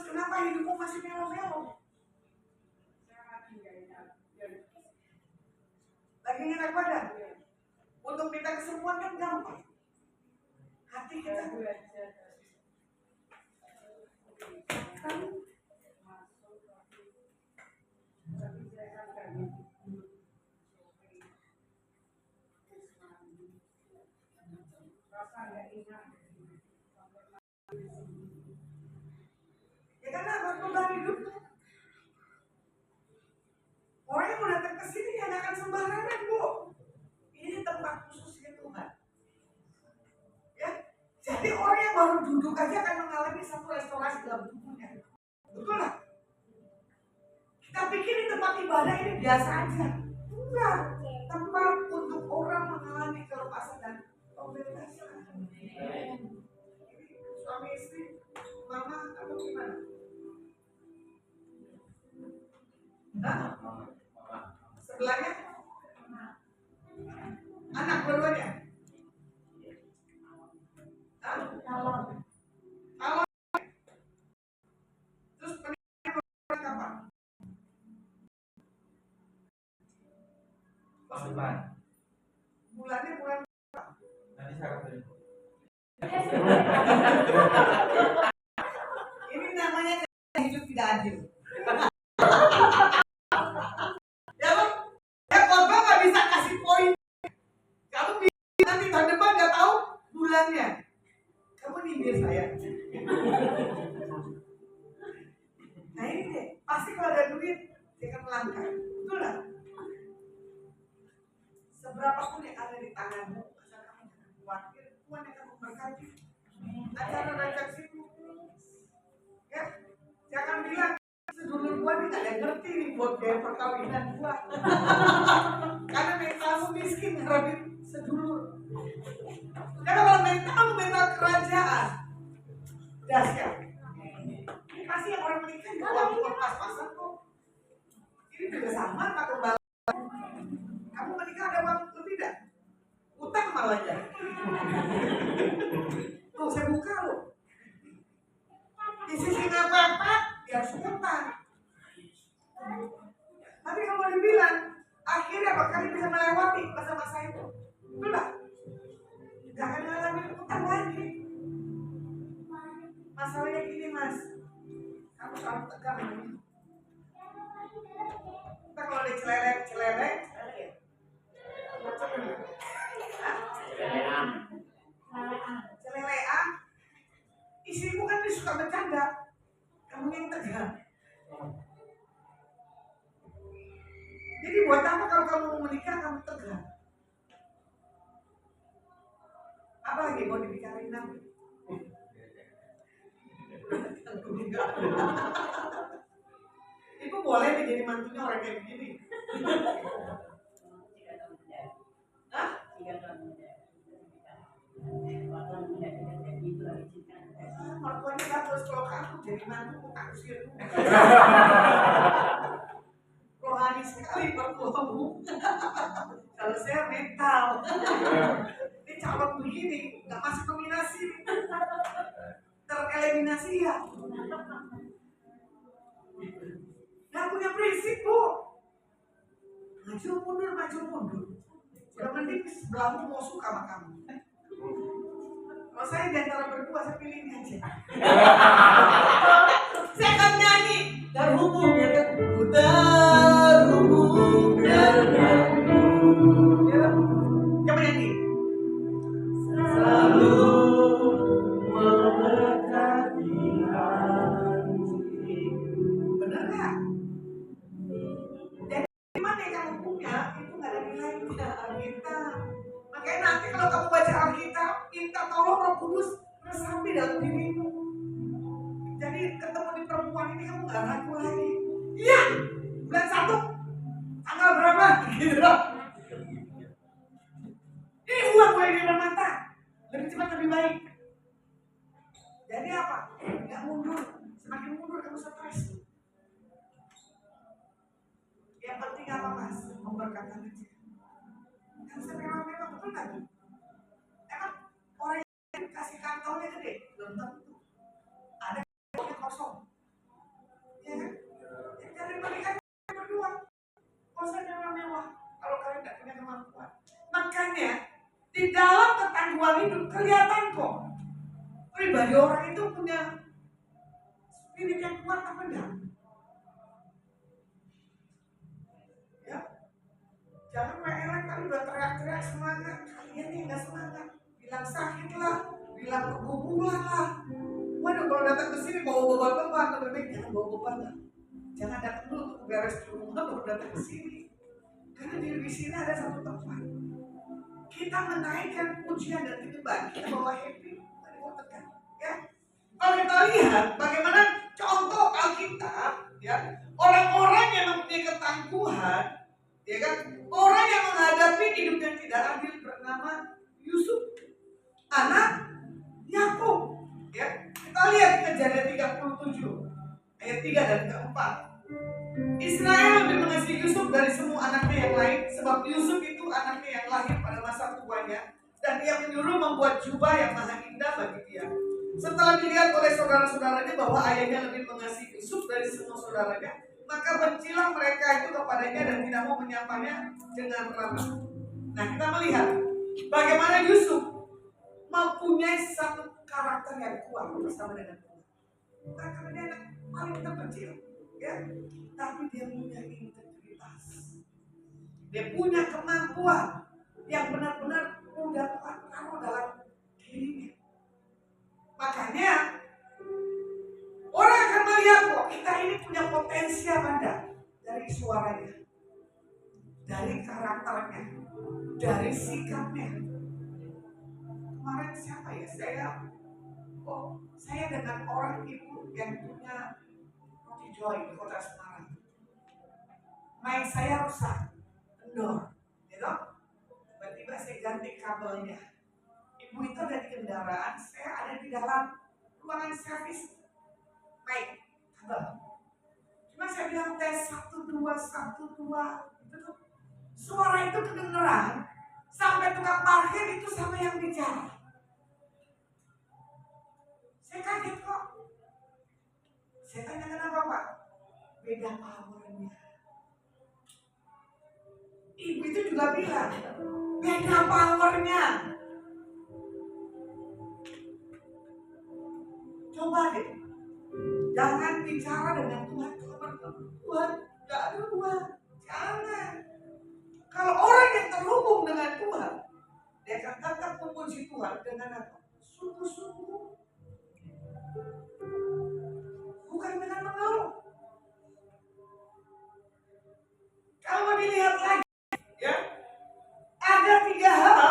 kenapa hidupmu masih melo-melo? Lagi enak badan? Untuk minta kesembuhan kan gampang. Hati kita ya karena harus beban hidup. Orang yang mau datang ke sini ya nggak akan sembarangan, Bu. Ini tempat khususnya Tuhan. Ya, jadi orang yang baru duduk aja akan mengalami satu restorasi dalam tubuhnya. Betul lah. Kita pikir di tempat ibadah ini biasa aja. Enggak. Tempat untuk orang mengalami kelepasan dan pembebasan. Suami istri, mama, kamu gimana? Hah? Sebelahnya? Anak dua-duanya? Hah? Kalau terus pernikahan kapan? Bulan. Bulannya bulan Nanti saya kasih. ini namanya hidup tidak adil. Ya Bang, ya korban nggak bisa kasih poin. Kamu nanti tahun depan nggak tahu bulannya. Kamu nyindir saya. Nah ini deh, pasti kalau ada duit dia akan melangkah. Betul lah. Seberapa pun yang ada di tanganmu, asal kamu jangan khawatir, Tuhan akan memberkati. Acara redaksimu, ya jangan bilang sedulur gua nih nggak ada yang ngerti nih buat biaya perkawinan gua. Karena mentalmu miskin ngarepin sedulur. Karena kalau mental kerajaan, dahsyat. Ini pasti yang orang menikah juga waktu pas-pasan kok. Ini juga sama Pak Kembali. Kamu menikah ada uang lebih tidak? Utang malah ya. Tuh saya buka loh. Di sisi apa-apa dia harus utang. Tapi kalau dibilang akhirnya bakal bisa melewati masa-masa itu. Betul lah. Gak akan ngalamin utang lagi. Masalahnya gini Mas, kamu selalu tegang ini. Kita kalau ada celelek ya. Celelean. Istrimu kan dia suka bercanda. Kamu yang tegang. Jadi buat apa kalau kamu mau menikah kamu tegang? Apalagi mau dibicarain nanti? Ibu boleh nih jadi mantunya orang kayak begini. Hah? Mertuanya bagus kalau kamu jadi mantu tak usir. Rohani sekali mertuamu. Kalau saya mental. Ini calon begini nggak masuk nominasi, tereliminasi ya. Nggak punya prinsip Bu. Maju mundur. Udah mending sebelahmu mau suka sama kamu. Kalau saya di antara berdua saya pilih ini aja. Saya akan nyanyi terhubung ya kan. Terhubung denganmu. Ya. Coba nyanyi. Selalu mendekati hatiku. Benar nggak? Jadi mana yang kamu punya itu nggak ada nilainya Alkitab. Makanya nanti kalau kamu baca Alkitab, minta tolong Roh Kudus resapi dalam dirimu. Jadi ketemu di perempuan ini kamu nggak ragu lagi. Iya, bulan 1 tanggal berapa? Gitu loh. Ini uang gue di depan mata. Lebih cepat lebih baik. Jadi apa? Nggak mundur. Semakin mundur kamu stres. Yang penting apa Mas? Memberkatan aja. Kan saya memang betul lagi. Emang orang yang kasih kantongnya gede, belum tentu. Ada yang kosong. hidup kelihatan kok. Pribadi orang itu punya spirit yang kuat apa enggak? Ya, jangan mereka kali udah teriak-teriak semangat, kalian nih nggak semangat, bilang sakit lah, bilang keguguran lah. Waduh, kalau datang ke sini bawa beban-beban, lebih baik jangan bawa beban lah. Jangan datang dulu untuk beres di rumah baru datang ke sini. Karena di sini ada satu tempat. Kita menaikkan pujian dan kehidupan, kita bawa happy, tadi mau tekan, ya. Kalau kita lihat bagaimana contoh Alkitab, ya, orang-orang yang mempunyai ketangguhan, ya kan, orang yang menghadapi hidup yang tidak adil bernama Yusuf, anak Yakub, ya. Kita lihat Kejadian 37 ayat 3 dan 4. Israel lebih mengasihi Yusuf dari semua anaknya yang lain, sebab Yusuf itu anaknya yang lahir pada masa tuanya, dan dia menyuruh membuat jubah yang maha indah bagi dia. Setelah dilihat oleh saudara-saudaranya bahwa ayahnya lebih mengasihi Yusuf dari semua saudaranya, maka bencilah mereka itu kepadanya dan tidak mau menyapanya dengan ramah. Nah, kita melihat bagaimana Yusuf mempunyai satu karakter yang kuat bersama dengan Tuhan. Bukan karena dia anak paling terkecil, ya, tapi dia punya integritas. Dia punya kemampuan yang benar-benar mudah Tuhan taruh dalam dirinya. Makanya orang akan melihat kok kita ini punya potensi apa enggak, dari suaranya, dari karakternya, dari sikapnya. Kemarin siapa ya, saya dengan orang ibu yang punya roti joy di kota Semarang. Mic saya rusak, kendor, gitu. Tiba-tiba saya ganti kabelnya. Ibu itu ada di kendaraan, saya ada di dalam ruangan servis. Baik, kabel. Cuma saya bilang tes 1 2 1 2, itu tuh suara itu kedengeran sampai tukang parkir itu sama yang bicara. Saya kaget kok. Saya tanya kenapa Pak? Beda powernya. Ibu itu juga bilang beda powernya. Coba deh, jangan bicara dengan Tuhan Tuhan, gak ada Tuhan, jangan. Kalau orang yang terhubung dengan Tuhan, dia akan tetap memuji Tuhan dengan apa? Sungguh-sungguh, bukan dengan mengeluh. Kalau dilihat lagi, ya, ada 3 hal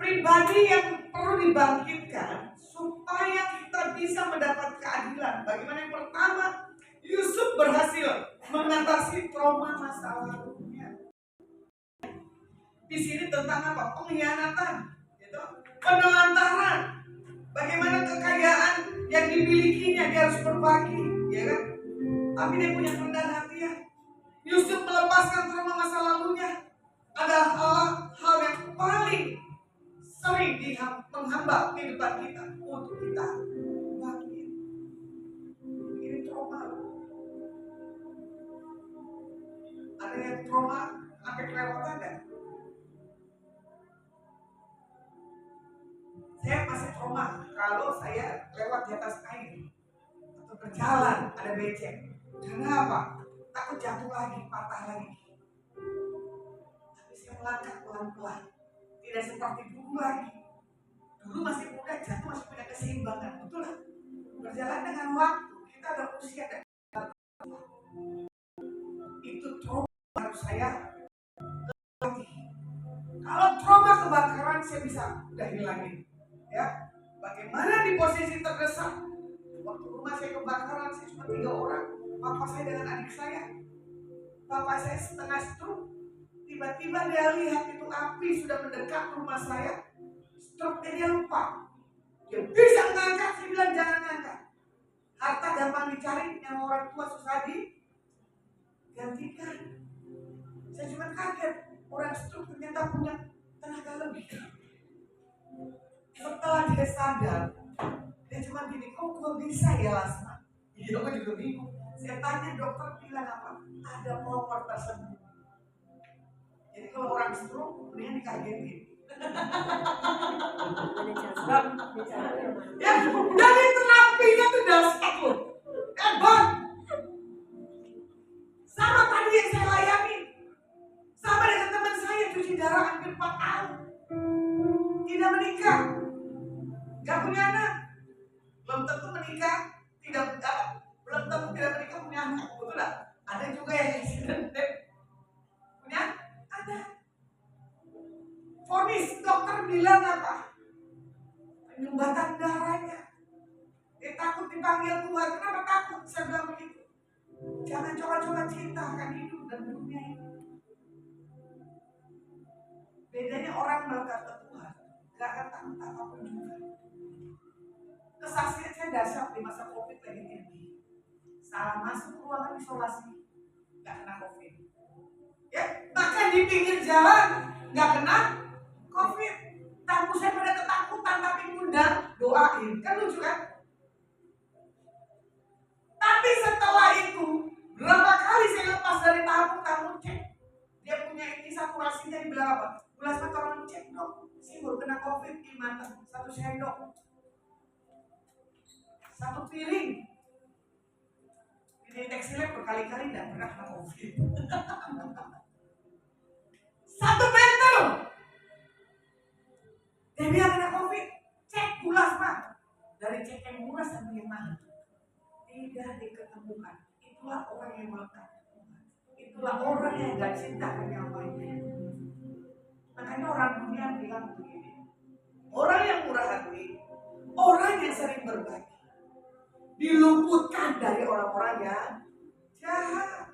pribadi yang perlu dibangkitkan supaya kita bisa mendapat keadilan. Bagaimana? Yang pertama, Yusuf berhasil mengatasi trauma masa lalunya. Di sini tentang apa? Pengkhianatan, gitu. Penelantaran. Bagaimana kekayaan yang dimilikinya dia harus berbagi, ya kan? Tapi dia punya kerendahan hati ya. Yusuf melepaskan trauma masa lalunya. Ada hal yang paling sering menghambat kehidupan kita untuk kita bangkit. Ini trauma. Ada yang trauma sampai kelewatan kan? Saya masih trauma kalau saya lewat di atas air atau berjalan ada becek. Karena apa? Takut jatuh lagi, patah lagi. Tapi saya melangkah pelan-pelan. Tidak seperti dulu lagi. Dulu masih muda, jatuh masih punya keseimbangan. Betul lah. Berjalan dengan waktu, kita ada usia dan itu trauma harus saya latih. Kalau trauma kebakaran saya bisa udah hilangin. Ya, bagaimana di posisi terdesak? Waktu rumah saya kebakaran, saya cuma 3 orang. Bapak saya dengan adik saya. Bapak saya setengah stroke. Tiba-tiba dia lihat itu api sudah mendekat rumah saya. Stroke dia lupa. Dia bisa mengangkat, saya bilang jangan angkat. Harta gampang dicari, yang orang tua susah digantikan. Saya cuma kaget, orang stroke ternyata punya tenaga lebih. Setelah dia sadar, dia cuma gini, kok gue bisa ya Lasma? Iya, gue juga bingung. Saya tanya dokter bilang apa? Ada power tersebut. Jadi kalau orang stroke, mendingan dikagetin. tidak menikah, nggak punya anak, belum tentu menikah, belum tentu tidak menikah punya anak, betul nggak? Ada juga yang punya anak. Vonis dokter bilang apa? Penyumbatan darahnya. Dia takut dipanggil Tuhan. Kenapa takut? Saya bilang begitu. Jangan coba-coba cinta akan hidup dan dunia ini. Bedanya orang melekat ke Tuhan, gak akan takut apapun juga. Kesaksian saya dahsyat di masa COVID lagi tinggi. Salah masuk ruangan isolasi, gak kena COVID. Ya, bahkan di pinggir jalan gak kena COVID. Tamu saya pada ketakutan tapi ngundang doain, kan lucu kan? Tapi setelah itu berapa kali saya lepas dari tamu cek, dia punya ini saturasinya dibilang apa? Bulan tolong cek dok, saya baru kena COVID gimana? 1 sendok, 1 piring. Dideteksi lab berkali-kali tidak pernah kena COVID. 1 meter. Dia bilang kena COVID, cek gula pak. Dari cek yang murah sampai yang mahal tidak diketemukan. Itulah orang yang melekat. Itulah orang yang gak cinta ke nyawanya. Makanya orang dunia bilang begini, orang yang murah hati, orang yang sering berbagi, diluputkan dari orang-orang yang jahat.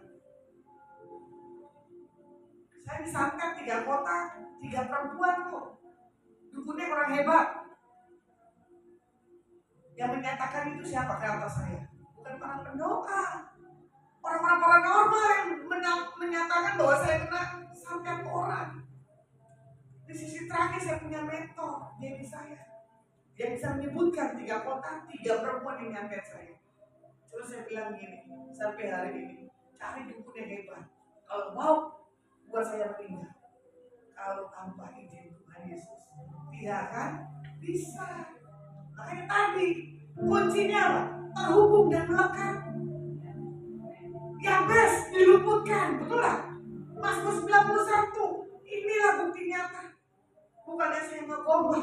Saya disantet 3 kota, 3 perempuan kok. Dukunnya orang hebat. Yang menyatakan itu siapa kata saya? Bukan para pendoa. Orang-orang paranormal yang menyatakan bahwa saya kena santet orang. Di sisi terakhir saya punya mentor, jadi saya. Dia bisa menyebutkan 3 kota, 3 perempuan yang nyantet saya. Terus saya bilang gini, sampai hari ini, cari dukun yang hebat. Kalau mau, buat saya meninggal. Kalau tanpa izin Tuhan Yesus, tidak akan bisa. Makanya tadi, kuncinya apa? Terhubung dan melekat. Yabes diluputkan, betul lah. Mazmur 91, inilah bukti nyata. Bukannya saya ngegombal,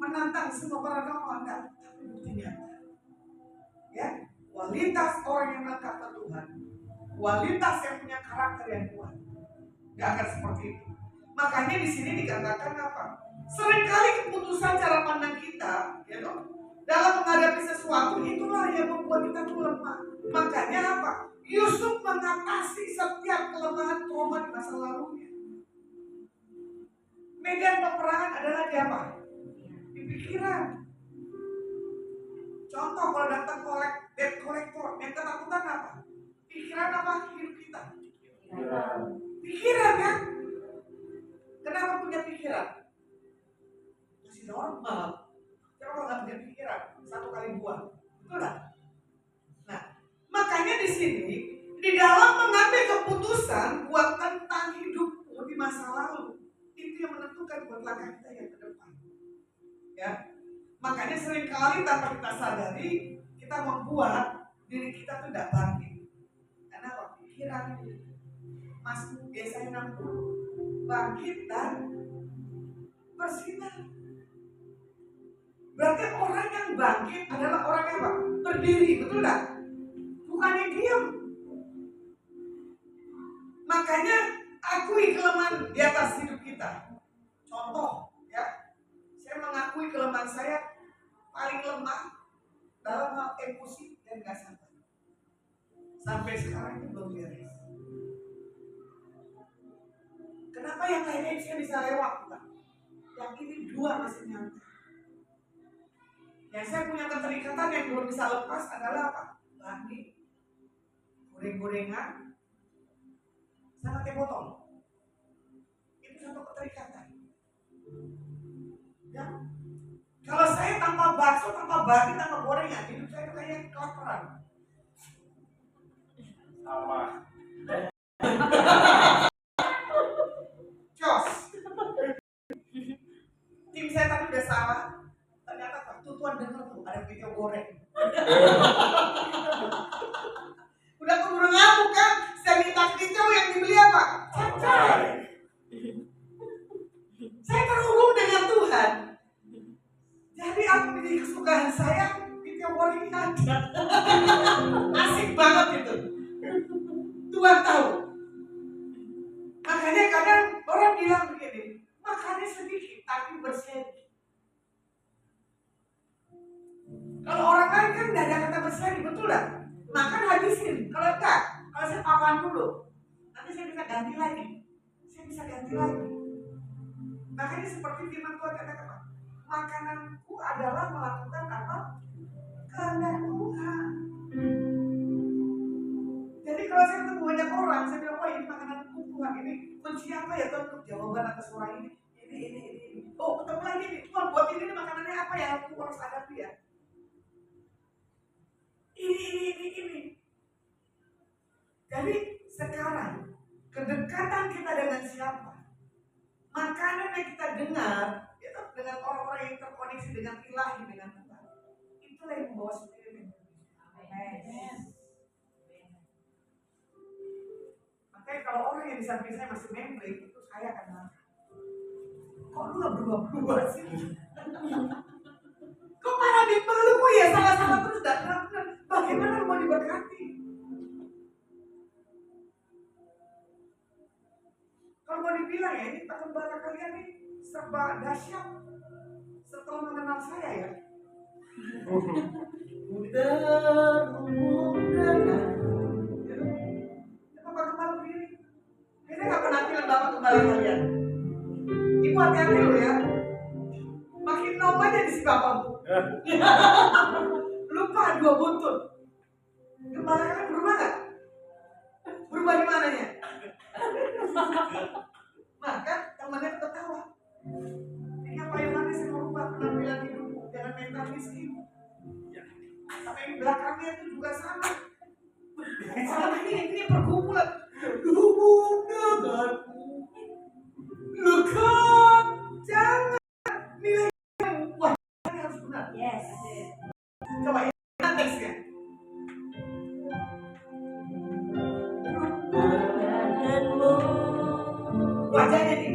menantang semua paranormal, tapi bukti nyata. Ya, kualitas orang yang melekat ke Tuhan, kualitas yang punya karakter yang kuat, gak akan seperti itu. Makanya di sini dikatakan apa? Seringkali keputusan cara pandang kita, ya toh, dalam menghadapi sesuatu itulah yang membuat kita tuh lemah. Makanya apa? Yusuf mengatasi setiap kelemahan trauma di masa lalunya. Medan peperangan adalah di apa? Di pikiran. Contoh kalau datang debt collector, yang ketakutan apa? Pikiran apa? Hidup kita. Pikiran kan? Kenapa punya pikiran? Masih normal. Kalau nggak punya pikiran, 1 kali buang, betul nggak? Nah, makanya di sini, di dalam mengambil keputusan buat tentang hidupmu di masa lalu, itu yang menentukan buat langkah kita yang ke depan. Ya, makanya seringkali tanpa kita sadari, kita membuat diri kita tuh tidak bangkit. Karena apa? Pikiran Mazmur Yesaya 60, bangkit dan bersinar. Berarti orang yang bangkit adalah orang yang apa? Berdiri, betul tak? Bukan yang diam. Makanya akui kelemahan di atas hidup kita. Contoh, ya, saya mengakui kelemahan saya paling lemah dalam hal emosi dan gak sabar. Sampai sekarang itu belum beres. Kenapa yang lainnya saya bisa lewat, Pak? Yang ini 2 masih nyantai. Yang saya punya keterikatan yang belum bisa lepas adalah apa? Bandi, goreng-gorengan, sama teh botol. Itu satu keterikatan. Ya. Kalau saya tanpa bakso, tanpa bandi, tanpa gorengan, hidup saya itu kayak kelaparan. Sama. Jos. Tim saya tadi udah salah. Ternyata Pak Tuan dengar tuh ada video goreng. Udah keburu ngamuk kan? Saya minta kicau yang dibeli apa? Cacar. Saya terhubung dengan Tuhan. apa menjadi kesukaan saya? Di tiap orang ini ada. Asik banget itu. Tuhan tahu. Makanya kadang orang bilang begini, makannya sedikit tapi berseri. Kalau orang lain kan tidak ada kata berseri, betul lah. Makan habisin. Kalau enggak, kalau saya papan dulu, nanti saya bisa ganti lagi. Saya bisa ganti lagi. Makanya seperti firman Tuhan katakan, makananku adalah melakukan apa? Kehendak Tuhan. Jadi kalau saya ketemu banyak orang, saya bilang, wah ini makananku Tuhan, ini kunci apa ya Tuhan untuk jawaban atas orang ini? Ini. Oh ketemu lagi nih, Tuhan buat ini makanannya apa ya? Aku harus hadapi ya. Ini. Jadi sekarang kedekatan kita dengan siapa? Makanan yang kita dengar itu dengan orang-orang yang terkoneksi dengan Ilahi, dengan Tuhan. Itulah yang membawa spirit. Amen. Makanya kalau orang yang di samping saya masih membeli, itu saya akan makan. Kok lu gak berubah-ubah sih? Kok paradigma lu ya salah-salah terus gak benar? Bagaimana lu mau diberkati? Kalau mau dibilang ya, ini pengembara kalian nih serba dahsyat setelah mengenal saya ya. Bapak kembali begini. Ini gak penampilan bapak kembali kalian. Ibu hati-hati loh ya. Makin nom aja di si bapakmu. Lupa 2 buntut. Kembali kalian berubah gak? Berubah di mananya? Nah kan temannya ketawa. Ini apa yang mana saya merubah penampilan hidupmu? Jangan mental miskin. Sampai di belakangnya itu juga sama. Sama ini pergumulan. Hubung denganku, lekat, jangan nilai kamu. Wah, ini harus benar. Yes. Coba ini teksnya. Wajahnya nih.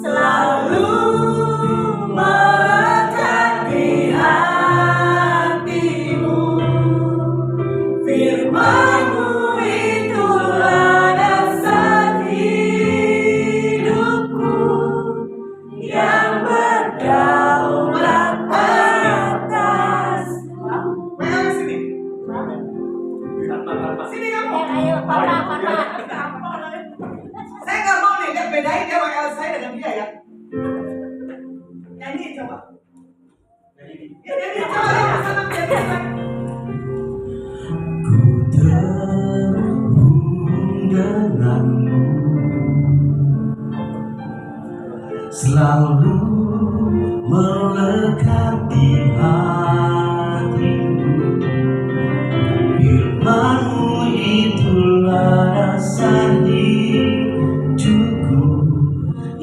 Selalu melekat di hatimu, firman-Mu itulah dasar hidupku yang berdaulat atas. Ayo sini. Sini kamu. Ayo, Papa. Saya nggak mau nih lihat bedain dia pakai alat saya dengan dia ya. Nyanyi coba. Ya nyanyi coba ya bersama dia. Ku terhubung denganmu, selalu melekat di hatimu. Firman-Mu itulah dasar hidupku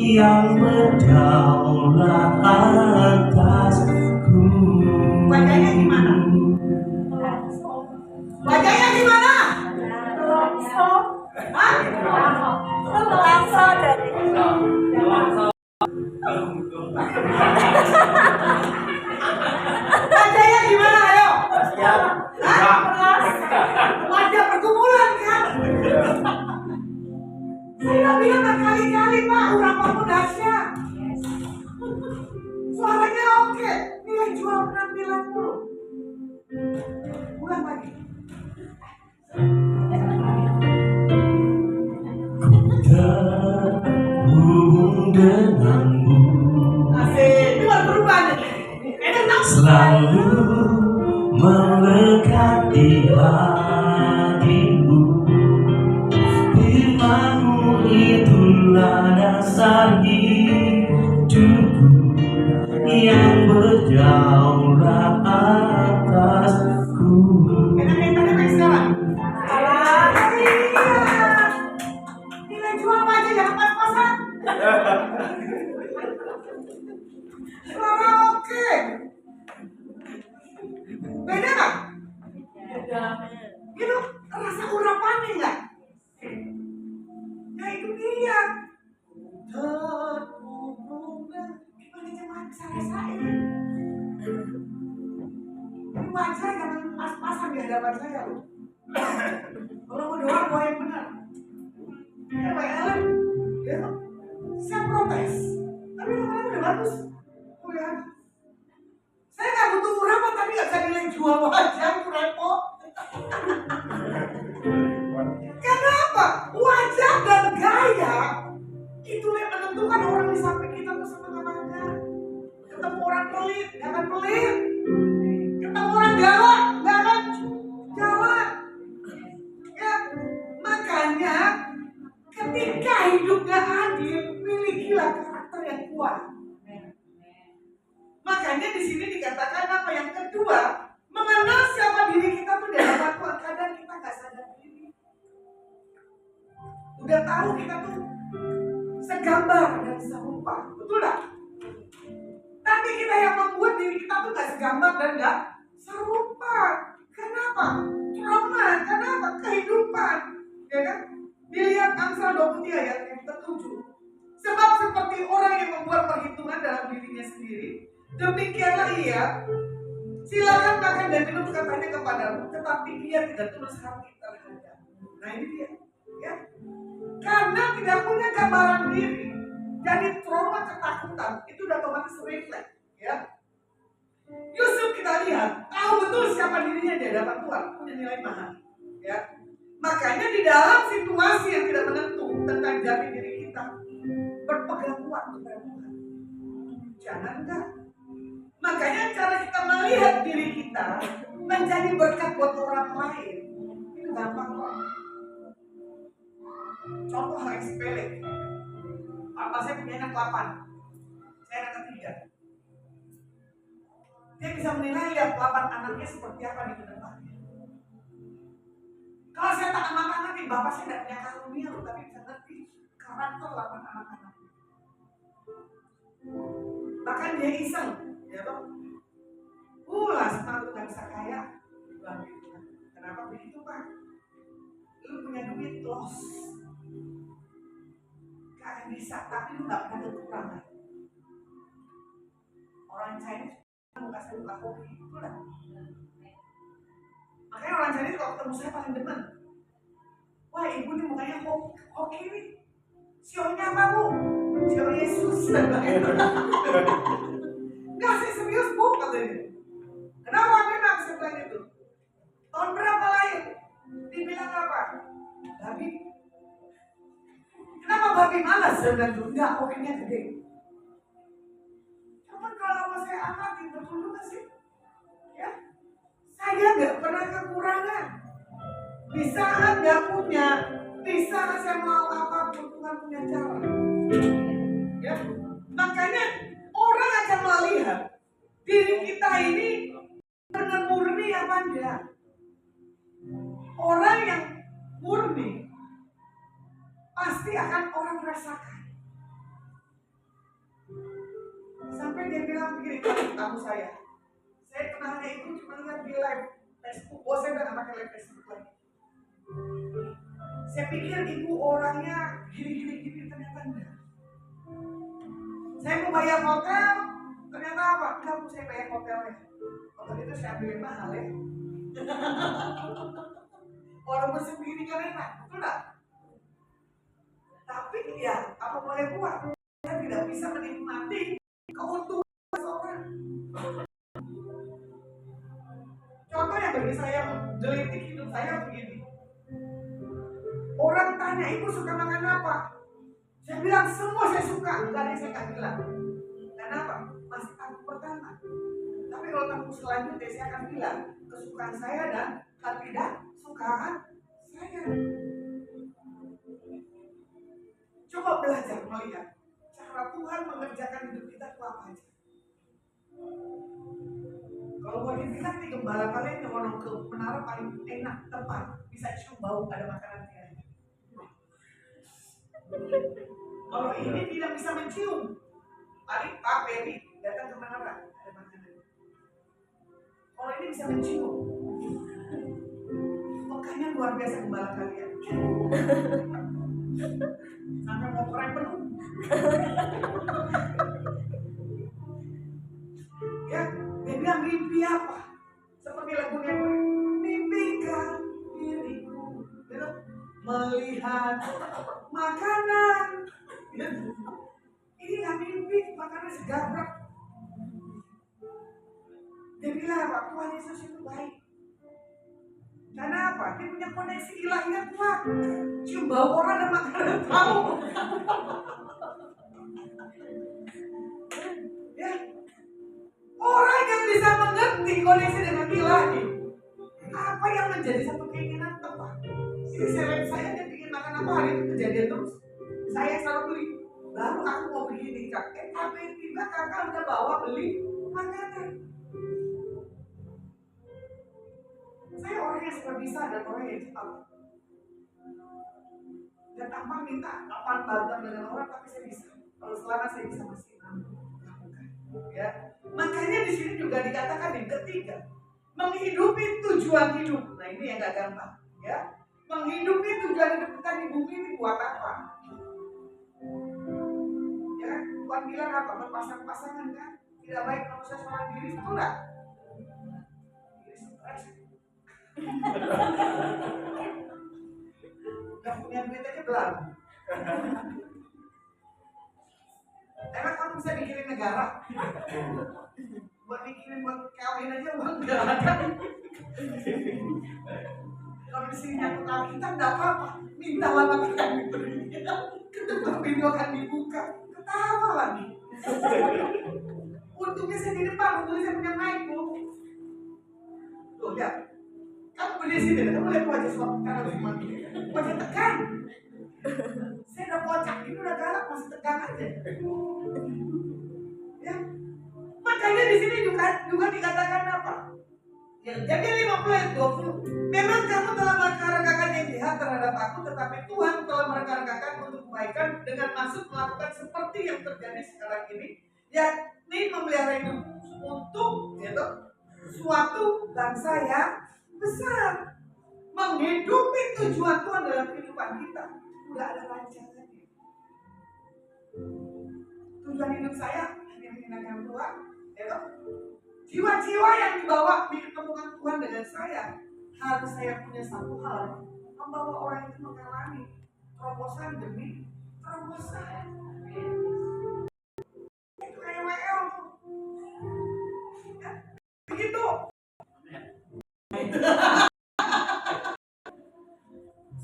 yang berdaulat atasku. Wajahnya gimana? Wajahnya gimana? Hah? Wajahnya gimana ayo? Hah? Wajah pergumulan kan? Saya bilang berkali-kali Pak, urapanmu dahsyat. Suaranya oke, nilai jual penampilanmu. Ulang lagi. Terhubung denganmu, Asik, ini baru berubah nih. Enak tau? selalu melekat di hatimu. Firman-Mu itulah dasar hidupku yang berdaulat atasku. Enak-enaknya kayak sekarang. Iya. Nilai jual aja jangan pas-pasan. Suara oke. Beda nggak? Gitu, rasa urapannya nggak? Nah itu dia. Terhubung. Gimana coba bisa rasain? hadapan saya loh. Kalau mau doa yang benar. Ya Pak Ellen, ya, saya protes. Tapi namanya udah bagus. Oh ya, saya nggak butuh urapan tapi nggak bisa nilai jual wajah, itu repot. Kenapa? Wajah dan gaya itu yang menentukan orang di samping kita tuh senang apa enggak. Ketemu orang pelit, nggak akan pelit. Ketemu orang galak, nggak akan galak. Ya, makanya ketika hidup gak adil, milikilah karakter yang kuat. Makanya di sini dikatakan apa yang kedua, mengenal siapa diri kita tuh dalam Tuhan. Kadang kita nggak sadar diri. Udah tahu kita tuh segambar dan serupa, betul nggak? Tapi kita yang membuat diri kita tuh nggak segambar dan nggak serupa. Kenapa? Trauma. Kenapa? Kehidupan. Ya kan? Dilihat Amsal 23 ayat yang ke-7. Sebab seperti orang yang membuat perhitungan dalam dirinya sendiri, demikianlah ia. Silakan makan dan minum katanya kepadamu, tetapi ia tidak tulus hati terhadap. Nah ini dia, ya. Karena tidak punya gambaran diri, jadi trauma ketakutan itu udah otomatis refleks, ya. Yusuf kita lihat, tahu betul siapa dirinya di hadapan Tuhan, punya nilai mahal, ya. Makanya di dalam situasi yang tidak menentu tentang jati diri kita, berpegang kuat kepada Tuhan. Jangan enggak. Makanya cara kita melihat diri kita menjadi berkat buat orang lain itu gampang kok. Contoh hal yang sepele. Papa saya punya anak 8, saya anak ketiga. Dia bisa menilai lihat 8 anaknya seperti apa di depannya. Kalau saya tak anak-anak, bapak saya tidak punya karunia loh, tapi bisa ngerti karakter 8 anak-anak. Bahkan dia iseng, ya toh. Senang tuh gak bisa kaya. Bilang gitu. Kenapa begitu Pak? Lu punya duit los. Gak akan bisa, tapi lu gak pernah kekurangan. Orang Chinese muka saya muka hoki, betul lah. Makanya orang Chinese kalau ketemu saya paling demen. Wah ibu nih mukanya hoki nih. Sionya apa bu? Sio Yesus. Enggak sih serius bu katanya. Kenapa memang saya bilang itu? Tahun berapa lahir? Dibilang apa? Babi. Kenapa babi malas? Saya bilang itu. Enggak, hokinya gede. Cuman kalau mau saya amati betul juga sih. Ya. Saya nggak pernah kekurangan. Di saat nggak punya, di saat saya mau apapun Tuhan punya cara. Ya, makanya orang akan melihat diri kita ini benar murni apa enggak. Orang yang murni pasti akan orang rasakan. Sampai dia bilang begini, tamu saya kenalnya itu cuma lihat di live Facebook. Oh saya udah gak pakai live Facebook lagi. Saya pikir ibu orangnya gini, ternyata enggak. Saya mau bayar hotel, ternyata apa? Enggak, Bu, saya bayar hotelnya. Hotel itu saya ambil yang mahal ya. Walaupun sendiri kan enak, betul gak? Tapi ya, apa boleh buat? Saya tidak bisa menikmati keuntungan seseorang. Contoh yang bagi saya menggelitik hidup saya begini. Orang tanya ibu suka makan apa? Saya bilang semua saya suka, enggak ada yang saya akan bilang. Kenapa? Masih tahap pertama. Tapi kalau tahap selanjutnya saya akan bilang kesukaan saya dan ketidaksukaan saya. Coba belajar melihat cara Tuhan mengerjakan hidup kita itu apa aja. Kalau bagi kita nih gembala kalian yang orang ke menara paling enak tempat bisa cium bau ada makanan dia. Kalau ini tidak bisa mencium, paling Pak Peri datang ke menara ada makanan. Kalau ini bisa mencium, makanya luar biasa gembala kalian. Sampai mau korek penuh. Ya, dia bilang mimpi apa? Seperti lagunya mimpi melihat makanan. Ya. Ini nggak mimpi, makanan segabrek. Dia bilang apa? Tuhan Yesus itu baik. Karena apa? Dia punya koneksi ilahinya kuat. Cium bau orang dan makanan tahu. Ya. Orang yang bisa mengerti koneksi dengan ilahi, apa yang menjadi satu keinginan tepat. Ini saya dia ingin makan apa hari itu kejadian terus. Saya selalu beli. Baru aku mau begini kak. Tiba-tiba kakak udah bawa beli makanan. Saya orang yang suka bisa dan orang yang cepat. Dan tanpa minta apa bantuan dengan orang, tapi saya bisa. Kalau selama saya bisa masih melakukan. Ya. Makanya di sini juga dikatakan yang ketiga, menghidupi tujuan hidup. Nah ini yang gak gampang. Ya. Menghidupi tujuan hidup kita di bumi ini buat apa? Ya, Tuhan bilang apa? Berpasang-pasangan kan? Tidak baik manusia seorang diri, betul nggak? Diri stres. Gak punya duit aja belum. Emang kamu bisa mikirin negara? Buat mikirin buat kawin aja uang gak ada. Kalau di sini nyangkut Alkitab enggak apa-apa. Mintalah maka akan diberi. Ketuk pintu akan dibuka. Ketawa lagi. Untungnya saya di depan, untungnya saya punya mic, Bu. Tuh, lihat. Kamu berdiri sini, kamu lihat wajah suami kanan semua. Wajah tegang. Saya udah kocak, ini udah galak, masih tegang aja. Ya. Makanya di sini juga dikatakan apa? Ya, jadi 50 ayat 20. Memang kamu telah merekaragakan yang jahat terhadap aku, tetapi Tuhan telah merekaragakan untuk kebaikan dengan maksud melakukan seperti yang terjadi sekarang ini, yakni memelihara hidup untuk suatu bangsa yang besar, menghidupi tujuan Tuhan dalam kehidupan kita. Udah ada rancangannya. Tujuan hidup saya hanya menyenangkan Tuhan, jiwa-jiwa yang dibawa diketemukan Tuhan dengan saya, harus saya punya satu hal, membawa orang itu mengalami terobosan demi terobosan. Itu kayak WL tuh. Ya, begitu.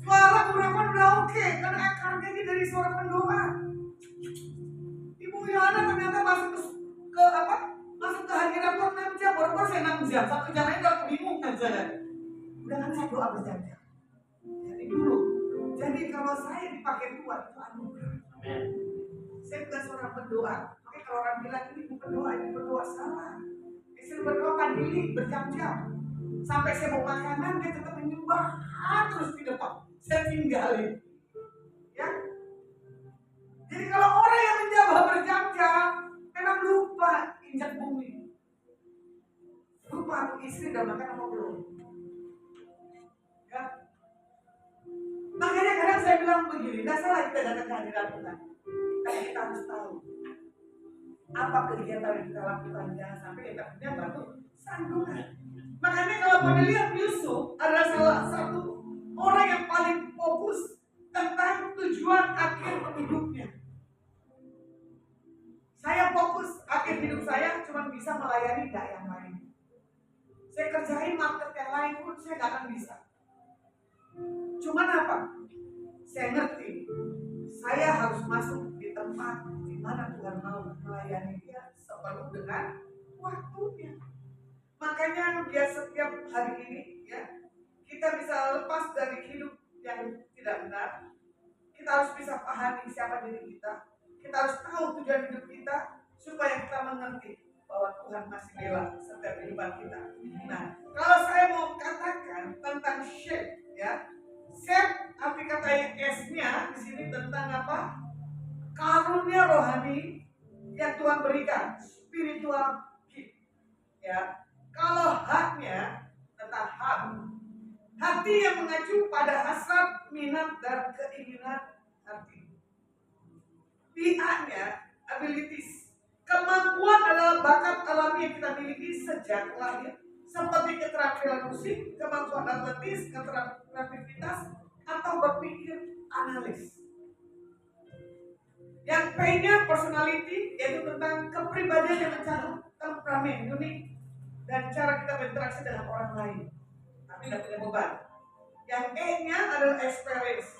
Suara beberapa udah oke, karena akarnya ini dari suara pendoa. Ibu Yohana ternyata masuk ke apa? Masuk ke hadirat Tuhan 6 jam, baru saya 6 jam, 1 jam aja udah bingung kan saya. Udah kan saya doa berjam-jam. Jadi dulu, jadi kalau saya dipakai Tuhan itu anugerah. Saya bukan seorang pendoa. Makanya kalau orang bilang ini bukan doa, ini berdoa, salah. Saya berdoa pandili berjam-jam. Sampai saya mau makanan, dia tetap menyembah terus di depan. Saya tinggalin. Ya. Jadi kalau orang yang menyembah berjam-jam, memang lupa injak bumi. Lupa aku istri udah makan apa belum. Ya. Makanya kadang saya bilang begini, nggak salah kita datang ke hadirat Tuhan. Tapi kita harus tahu apa kegiatan yang kita lakukan, jangan sampai kita punya batu sandungan. Makanya kalau boleh lihat, Yusuf adalah salah satu orang yang paling fokus tentang tujuan akhir hidupnya. Saya fokus akhir hidup saya cuma bisa melayani gak yang lain. Saya kerjain market yang lain pun saya gak akan bisa. Cuman apa? Saya ngerti saya harus masuk di tempat di mana Tuhan mau melayani dia sepenuh dengan waktunya. Makanya biar setiap hari ini ya kita bisa lepas dari hidup yang tidak benar. Kita harus bisa pahami siapa diri kita. Kita harus tahu tujuan hidup kita supaya kita mengerti bahwa Tuhan masih bela setiap kehidupan kita. Nah, kalau saya mau katakan tentang shape, ya, shape arti kata S-nya di sini tentang apa? Karunia rohani yang Tuhan berikan, spiritual gift. Ya, kalau H-nya tentang hati yang mengacu pada hasrat, minat dan keinginan hati. A-nya abilities. Kemampuan adalah bakat alami yang kita miliki sejak lahir, seperti keterampilan musik, kemampuan atletis, kreativitas, atau berpikir analis. Yang P-nya personality, yaitu tentang kepribadian yang mencantum, temperamen, unik, dan cara kita berinteraksi dengan orang lain, tapi tidak punya beban. Yang E-nya adalah experience,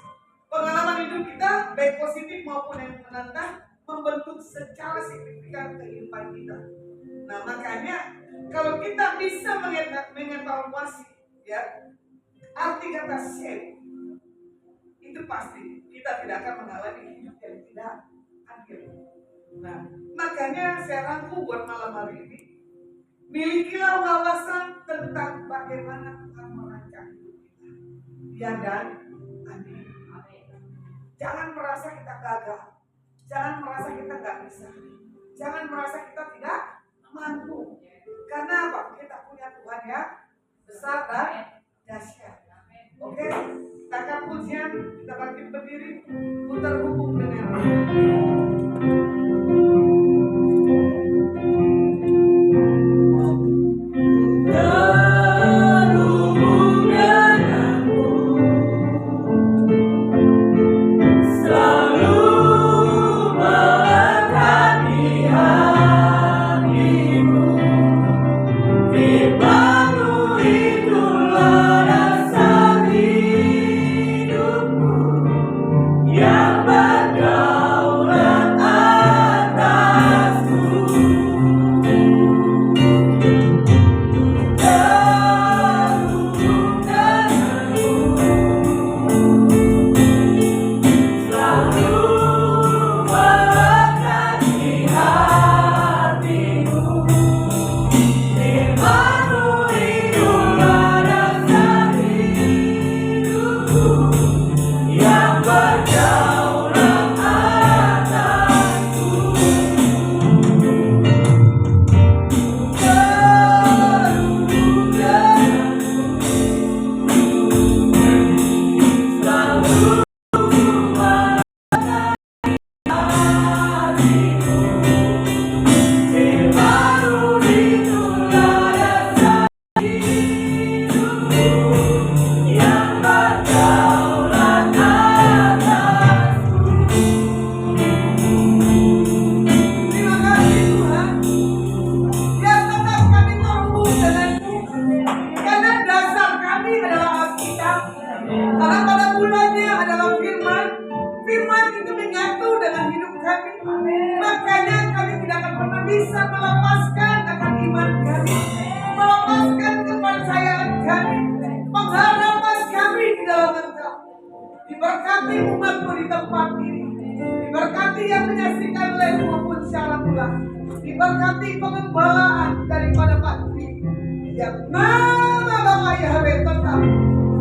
pengalaman hidup kita, baik positif maupun yang menantang, membentuk secara signifikan kehidupan kita. Nah, makanya kalau kita bisa mengevaluasi, ya, arti kata shape, itu pasti kita tidak akan mengalami hidup yang tidak adil. Nah, makanya saya rangkum buat malam hari ini, milikilah wawasan tentang bagaimana Tuhan merancang hidup kita. Ya dan amin. Jangan merasa kita gagal, jangan merasa kita nggak bisa, jangan merasa kita tidak mampu. Karena apa? Kita punya Tuhan yang besar dan dahsyat. Oke, kita akan pujian, kita bangkit berdiri, putar hubung dengan bisa melepaskan akan iman kami, melepaskan kepercayaan kami, pengharapan kami di dalam Engkau. Diberkati umatmu di tempat ini, diberkati yang menyaksikan live maupun secara ulang, diberkati pengembalaan daripada Pak Dwi, yang nama Bapak Yahweh tetap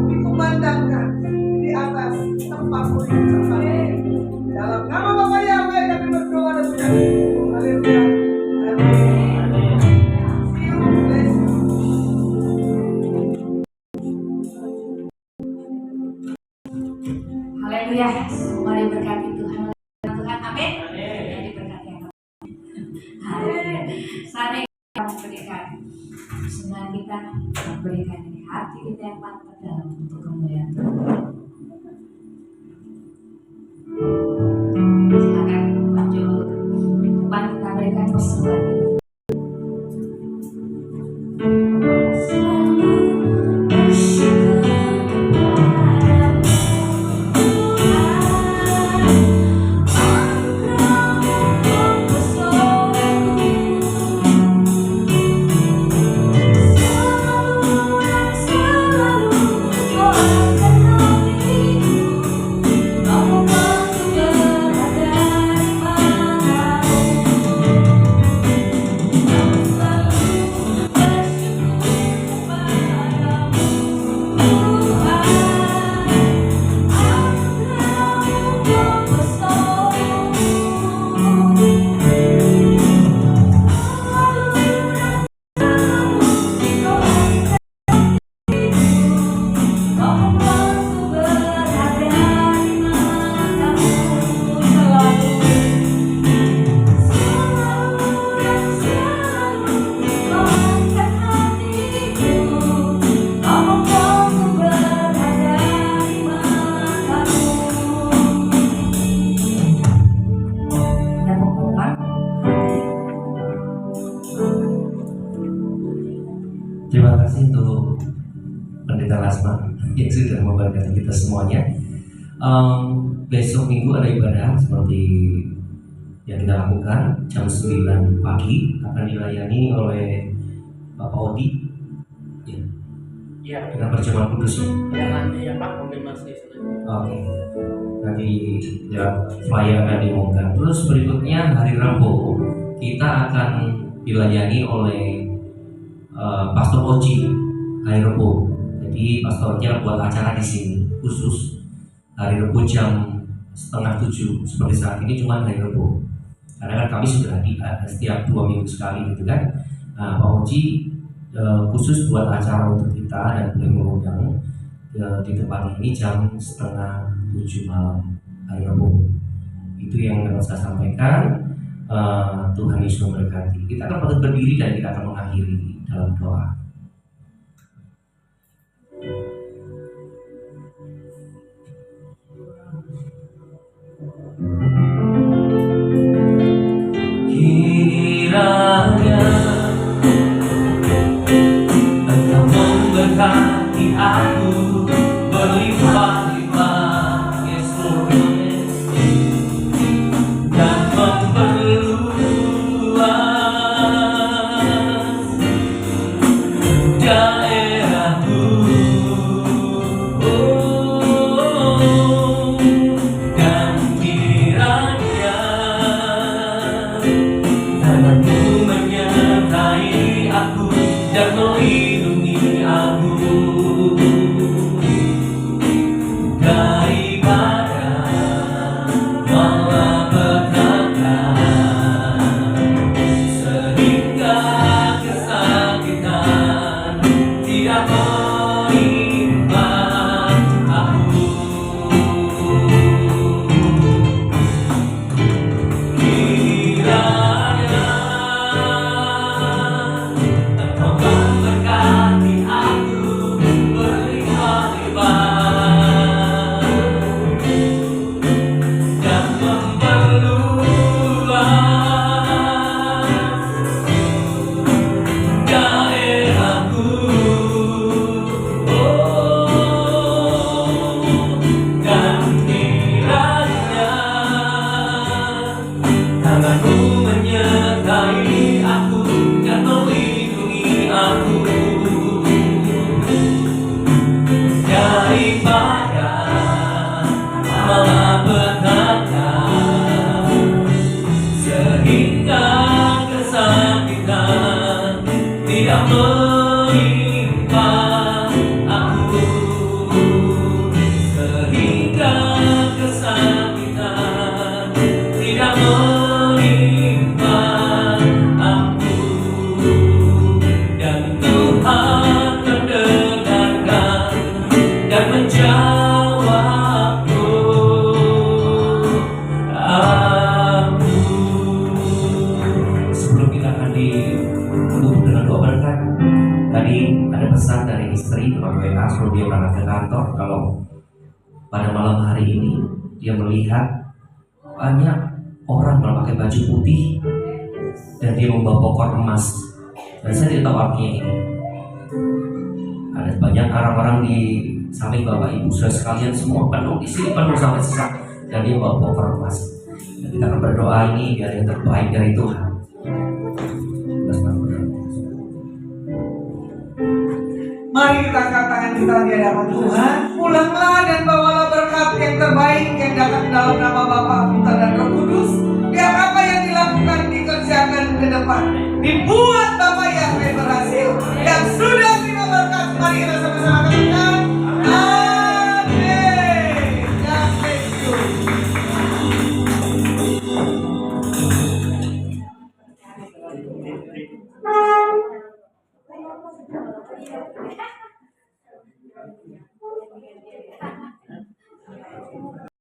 dikumandangkan di atas tempat tempat ini. Dalam nama Bapak Yahweh kami berdoa dan menyanyi. Haleluya. Haleluya, semua diberkati Tuhan. Tuhan, amin. Ya, diberkati Allah. Haleluya. Saat ini kita memberikan semua kita memberikan ini hati kita yang paling terdalam untuk kemuliaan Tuhan. Silakan maju di depan, kita berikan persembahan kita. Selalu bersyukur kepadamu. Selalu, selalu, selalu, Terima kasih untuk Pendeta Lasma yang sudah memberkati kita semuanya. Besok minggu ada ibadah seperti yang kita lakukan jam 9 pagi akan dilayani oleh Bapak Odi ya, Iya. dengan perjamuan kudus ya. Ya nanti ya Pak konfirmasi selanjutnya. Oke. Nanti ya flyer akan diumumkan. Terus berikutnya hari Rabu kita akan dilayani oleh Pastor Oji hari Rabu. Jadi pastornya buat acara di sini khusus hari Rabu jam 6:30 seperti saat ini cuma hari Rabu. Karena kan kami sudah setiap 2 minggu sekali gitu kan. Nah, Pak Oji khusus buat acara untuk kita dan boleh mengundang di tempat ini jam 6:30 malam hari Rabu. Itu yang dapat saya sampaikan. Tuhan Yesus memberkati. Kita akan patut berdiri dan kita akan mengakhiri dalam doa. Kiranya Engkau memberkati aku berlimpah-limpah, Yesus, dan memperluas daerahku. Dan kiranya tanganmu menyertai aku dan melindungi aku daripada malapetaka, sehingga kesakitan tidak menimpa aku. Kiranya Engkau memberkati aku berlimpah-limpah dan memperluas daerahku. Dan kiranya tanganmu menyertai aku dan melindungi aku daripada malapetaka, sehingga kesakitan tidak menimpa aku, sehingga kesakitan tidak menimpa aku. Dan Tuhan mendengarkan dan menjawabku aku. Sebelum kita akan ditutup dengan doa berkat, tadi ada pesan dari istri melalui WA sebelum dia berangkat ke kantor kalau pada malam hari ini dia melihat banyak orang memakai baju putih dan dia membawa pokok emas. Dan saya tidak tahu artinya ini. Ada banyak orang-orang di samping Bapak Ibu sudah sekalian semua penuh di sini, penuh sampai sesak, dan dia bawa pokok emas. Dan kita akan berdoa ini biar yang terbaik dari Tuhan. Mari kita angkat tangan kita di hadapan Tuhan. Pulanglah dan bawalah berkat yang terbaik yang datang dalam nama Bapa, Putra dan Roh Kudus.